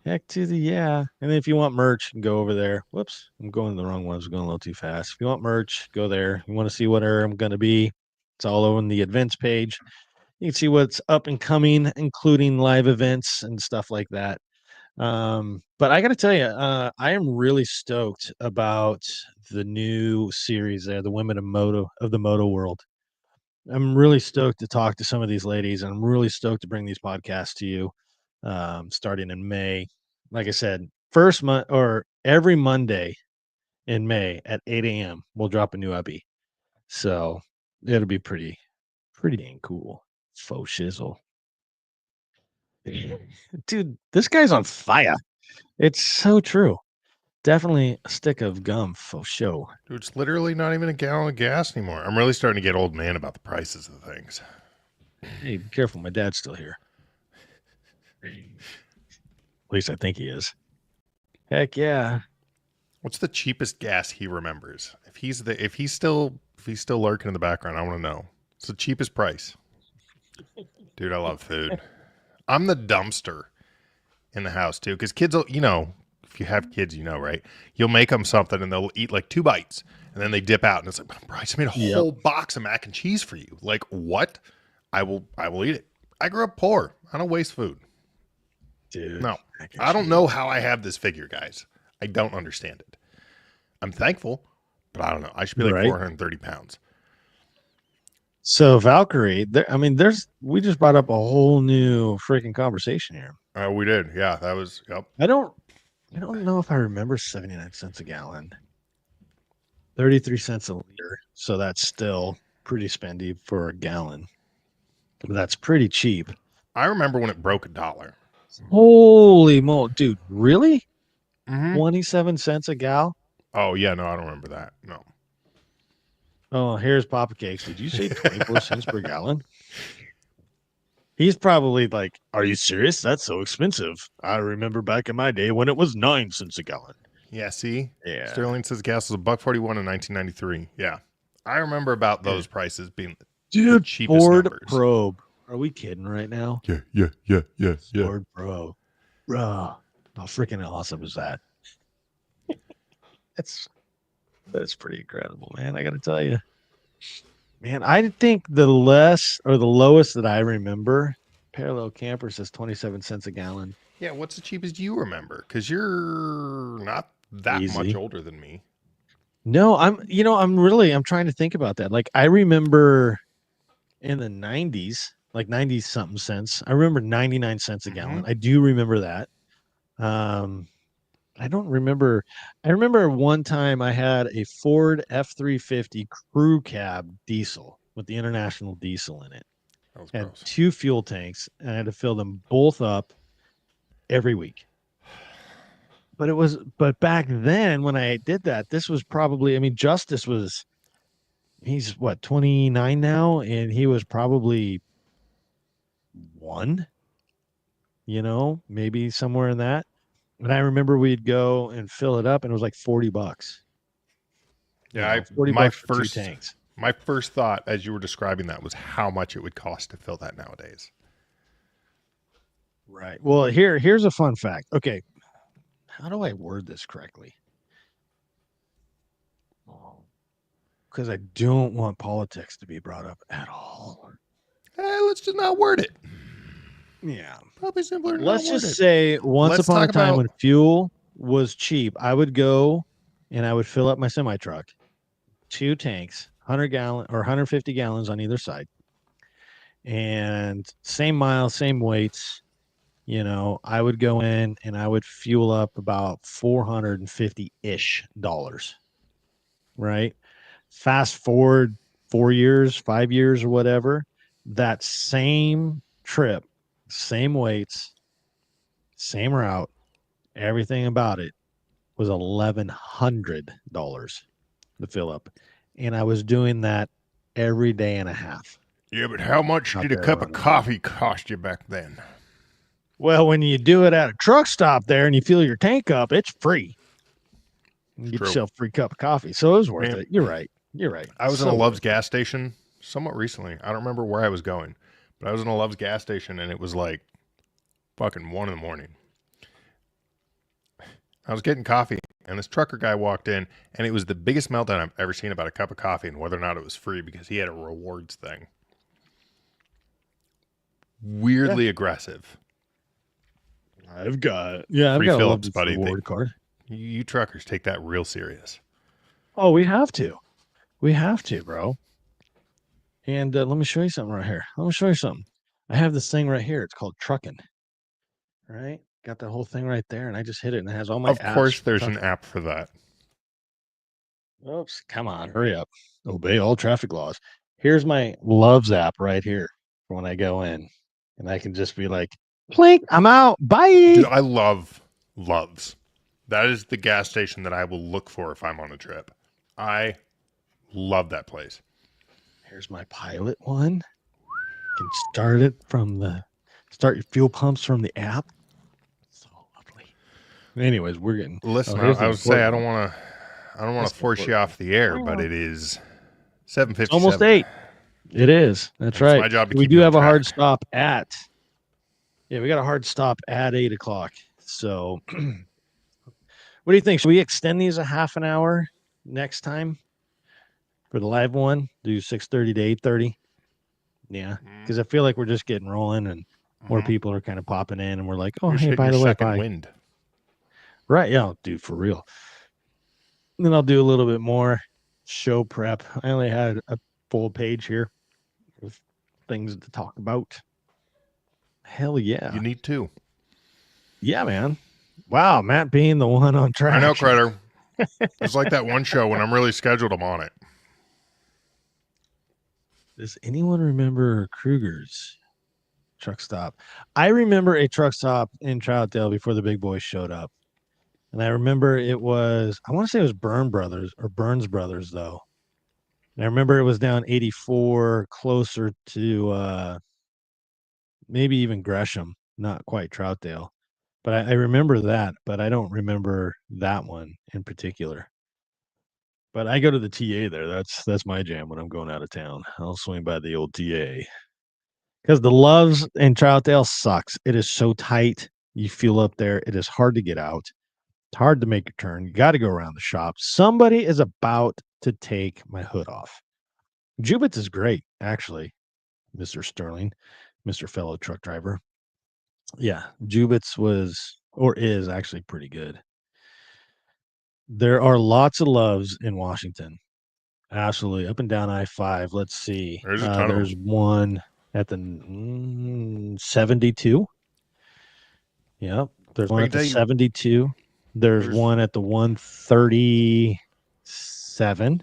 Heck to the yeah. And then if you want merch, go over there. Whoops, I'm going to the wrong ones. I'm going a little too fast. If you want merch, go there. You want to see what I'm going to be, it's all over on the events page. You can see what's up and coming, including live events and stuff like that. But I got to tell you, I am really stoked about the new series there, the Women of the Moto World. I'm really stoked to talk to some of these ladies, and I'm really stoked to bring these podcasts to you, starting in May. Like I said, first month or every Monday in May at 8 a.m. we'll drop a new epi. So it'll be pretty dang cool. Faux shizzle. Dude, this guy's on fire. It's so true. Definitely a stick of gum for show. Dude, it's literally not even a gallon of gas anymore. I'm really starting to get old man about the prices of things. Hey, be careful. My dad's still here. At least I think he is. Heck yeah. What's the cheapest gas he remembers? If he's still lurking in the background, I want to know. It's the cheapest price. Dude, I love food. I'm the dumpster in the house too, because kids will, if you have kids, right? You'll make them something and they'll eat like 2 bites and then they dip out and it's like, bro, I just made a whole box of mac and cheese for you. Like, what? I will eat it. I grew up poor. I don't waste food. Dude. No, I don't know how I have this figure, guys. I don't understand it. I'm thankful, but I don't know. I should be like 430 pounds. So Valkyrie, we just brought up a whole new freaking conversation here. We did. Yeah, that was, yep. I don't know if I remember 79 cents a gallon. 33 cents a liter. So that's still pretty spendy for a gallon. But that's pretty cheap. I remember when it broke $1. Holy moly, dude, really? Mm-hmm. 27 cents a gal? Oh, yeah, no, I don't remember that. No. Oh, here's Papa Cakes. Did you say 24 cents per gallon? He's probably like, are you serious? That's so expensive. I remember back in my day when it was 9 cents a gallon. Yeah, see? Yeah. Sterling says gas was $1.41 in 1993. Yeah. I remember about those prices being the cheapest Ford numbers. Probe. Are we kidding right now? Yeah. Ford Probe. Bro, how freaking awesome is that? That's pretty incredible, man. I got to tell you. Man, I think the lowest that I remember, Parallel Camper says 27 cents a gallon. Yeah, what's the cheapest you remember? Because you're not that much older than me. No, I'm trying to think about that. Like, I remember in the 90s, like 90 something cents. I remember 99 cents a gallon. I do remember that. I don't remember. I remember one time I had a Ford F-350 crew cab diesel with the International diesel in it. That was had gross. 2 fuel tanks, and I had to fill them both up every week. But back then when I did that, this was probably, Justice he's what, 29 now, and he was probably 1, maybe somewhere in that. And I remember we'd go and fill it up, and it was like $40. Yeah, $40 for 2 tanks. My first thought as you were describing that was how much it would cost to fill that nowadays. Right. Well, here's a fun fact. Okay. How do I word this correctly? Because I don't want politics to be brought up at all. Let's just not word it. Yeah. Probably simpler. Let's just say once upon a time when fuel was cheap, I would go and I would fill up my semi truck, 2 tanks, 100 gallon or 150 gallons on either side, and same miles, same weights. I would go in and I would fuel up about $450-ish. Right. Fast forward 4 years, 5 years, or whatever. That same trip same weights, same route, everything about it was $1,100 to fill up. And I was doing that every day and a half Yeah, but how much out did a there cup of running. coffee cost you back then? Well, when you do it at a truck stop there and you fill your tank up, it's free. You get True. yourself a free cup of coffee. So it was worth Man, it. You're right. You're right. I was in So a Love's worth it. gas station somewhat recently. I don't remember where I was going, but I was in a Love's gas station and it was like fucking 1 a.m. I was getting coffee and this trucker guy walked in and it was the biggest meltdown I've ever seen about a cup of coffee and whether or not it was free because he had a rewards thing. Weirdly aggressive. I've got I've Free got a Phillips, Love's buddy. reward card. You truckers take that real serious. Oh, we have to. We have to, bro. And let me show you something right here. Let me show you something. I have this thing right here. It's called trucking. Right? Got that whole thing right there, and I just hit it, and it has all my Of apps. course, for there's an trucking. app for that. Oops, come on, hurry up. Obey all traffic laws. Here's my Loves app right here for when I go in. And I can just be like, plink, I'm out. Bye. Dude, I love Loves. That is the gas station that I will look for if I'm on a trip. I love that place. Here's my Pilot one. You can start it from start your fuel pumps from the app. So lovely. Anyways, we're getting. Listen, here's I the would say I important don't one. want to That's the force you important off the air, but it is 7:57. It's almost 8. It is. That's It's right. my job to We keep do you on have a hard track. stop at. Yeah, we got a hard stop at 8 o'clock. So, what do you think? Should we extend these a half an hour next time for the live one? Do 6:30 to 8:30. Yeah, because I feel like we're just getting rolling, and more people are kind of popping in, and we're like, oh, You're hey, hitting by your the way, second bye. wind. Right? Yeah, dude, for real. And then I'll do a little bit more show prep. I only had a full page here with things to talk about. Hell yeah. You need to. Yeah, man. Wow, Matt being the one on track. I know, Critter. It's like that one show when I'm really scheduled, I'm on it. Does anyone remember Kruger's truck stop? I remember a truck stop in Troutdale before the big boys showed up. And I remember I want to say it was Burns Brothers, though. And I remember it was down 84, closer to maybe even Gresham, not quite Troutdale. But I remember that, but I don't remember that one in particular. But I go to the TA there. That's my jam when I'm going out of town. I'll swing by the old TA. Because the Loves in Troutdale sucks. It is so tight. You feel up there. It is hard to get out. It's hard to make a turn. You got to go around the shop. Somebody is about to take my hood off. Jubitz is great, actually, Mr. Sterling, Mr. Fellow Truck Driver. Yeah, Jubitz was or is actually pretty good. There are lots of Loves in Washington. Absolutely. Up and down I-5. Let's see. There's a ton of There's them. one at the 72. Yep. There's one I at can the tell you, 72. There's one at the 137.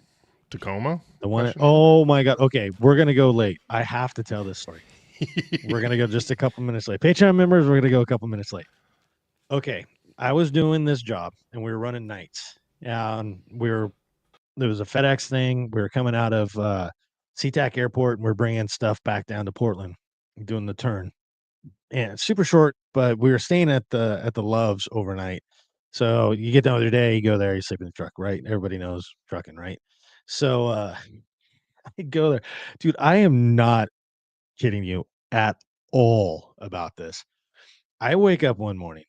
Tacoma. The one Question? oh my God. Okay. We're going to go late. I have to tell this story. We're going to go just a couple minutes late. Patreon members, we're going to go a couple minutes late. Okay. I was doing this job and we were running nights. And there was a FedEx thing. We were coming out of SeaTac Airport and we're bringing stuff back down to Portland, doing the turn. And it's super short, but we were staying at the Loves overnight. So you get done with your day, you go there, you sleep in the truck, right? Everybody knows trucking, right? So I go there. Dude, I am not kidding you at all about this. I wake up one morning,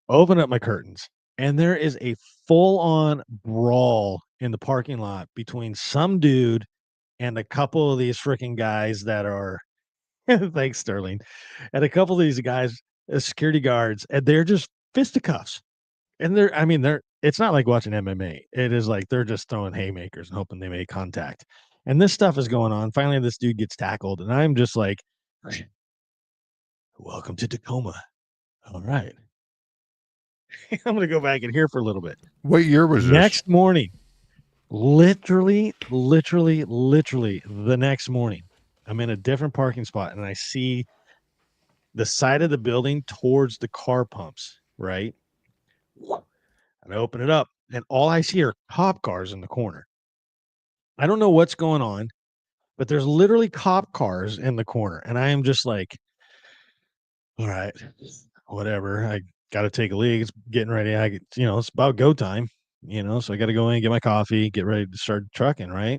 open up my curtains, and there is a full-on brawl in the parking lot between some dude and a couple of these freaking guys that are thanks, Sterling. And a couple of these guys, security guards, and they're just fisticuffs. And it's not like watching MMA. It is like they're just throwing haymakers and hoping they make contact. And this stuff is going on. Finally, this dude gets tackled, and I'm just like, welcome to Tacoma. All right. I'm going to go back in here for a little bit. What year was this? Next morning, literally the next morning, I'm in a different parking spot and I see the side of the building towards the car pumps, right? And I open it up, and all I see are cop cars in the corner. I don't know what's going on, but there's literally cop cars in the corner, and I am just like, all right, whatever. I got to take a leak. It's getting ready. It's about go time, so I got to go in, get my coffee, get ready to start trucking, right?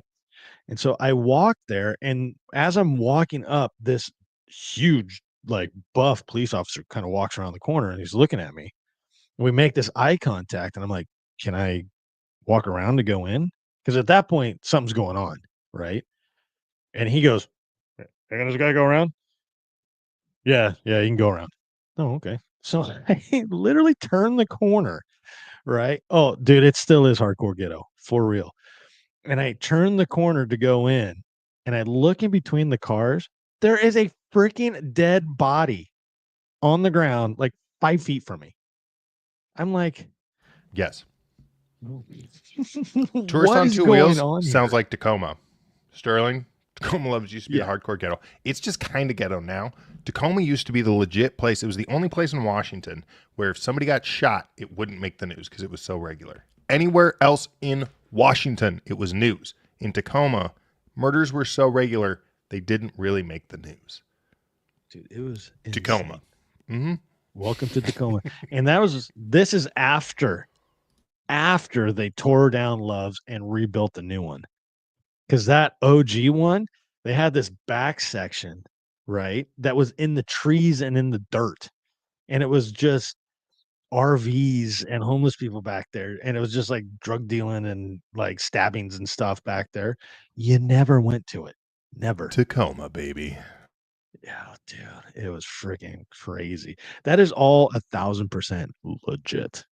And so I walk there, and as I'm walking up, this huge, like buff police officer kind of walks around the corner and he's looking at me. We make this eye contact, and I'm like, can I walk around to go in? Because at that point, something's going on, right? And he goes, "Hey, can this guy go around?" Yeah, yeah, you can go around. Oh, okay. So I literally turned the corner, right? Oh, dude, it still is hardcore ghetto for real. And I turn the corner to go in, and I look in between the cars. There is a freaking dead body on the ground, like 5 feet from me. I'm like, Yes. Tourist what on is Two going Wheels on sounds here? like Tacoma. Sterling, Tacoma loves used to be the Yeah. hardcore ghetto. It's just kind of ghetto now. Tacoma used to be the legit place. It was the only place in Washington where if somebody got shot, it wouldn't make the news because it was so regular. Anywhere else in Washington, it was news. In Tacoma, murders were so regular, they didn't really make the news. Dude, it was Tacoma. insane. Welcome to Tacoma. And this is after they tore down Love's and rebuilt the new one. Because that OG one, they had this back section, right? That was in the trees and in the dirt. And it was just RVs and homeless people back there. And it was just like drug dealing and like stabbings and stuff back there. You never went to it. Never. Tacoma, baby. Yeah, dude, it was freaking crazy. That is all 1,000% legit.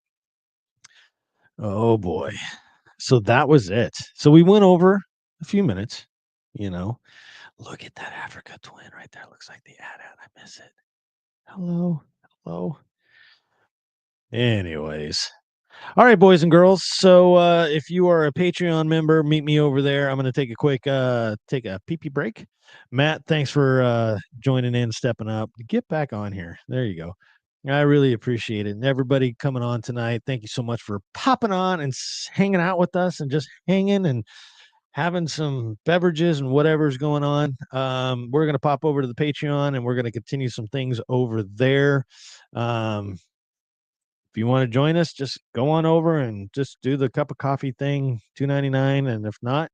Oh boy. So that was it. So we went over a few minutes, you know. Look at that Africa twin right there. Looks like the AT-AT. I miss it. Hello. Hello. Anyways. All right, boys and girls. So if you are a Patreon member, meet me over there. I'm gonna take a quick take a pee pee break. Matt, thanks for joining in, stepping up. Get back on here. There you go. I really appreciate it. And everybody coming on tonight, thank you so much for popping on and hanging out with us and just hanging and having some beverages and whatever's going on. We're going to pop over to the Patreon and we're going to continue some things over there. If you want to join us, just go on over and just do the cup of coffee thing, $2.99. And if not,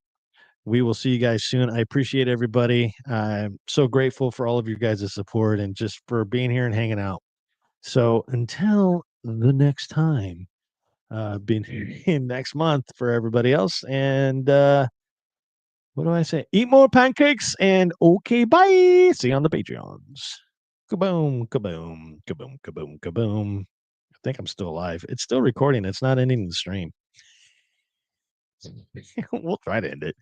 we will see you guys soon. I appreciate everybody. I'm so grateful for all of your guys' support and just for being here and hanging out. So until the next time, being here next month for everybody else. And what do I say? Eat more pancakes and okay, bye. See you on the Patreons. Kaboom, kaboom, kaboom, kaboom, kaboom. I think I'm still alive. It's still recording. It's not ending the stream. We'll try to end it.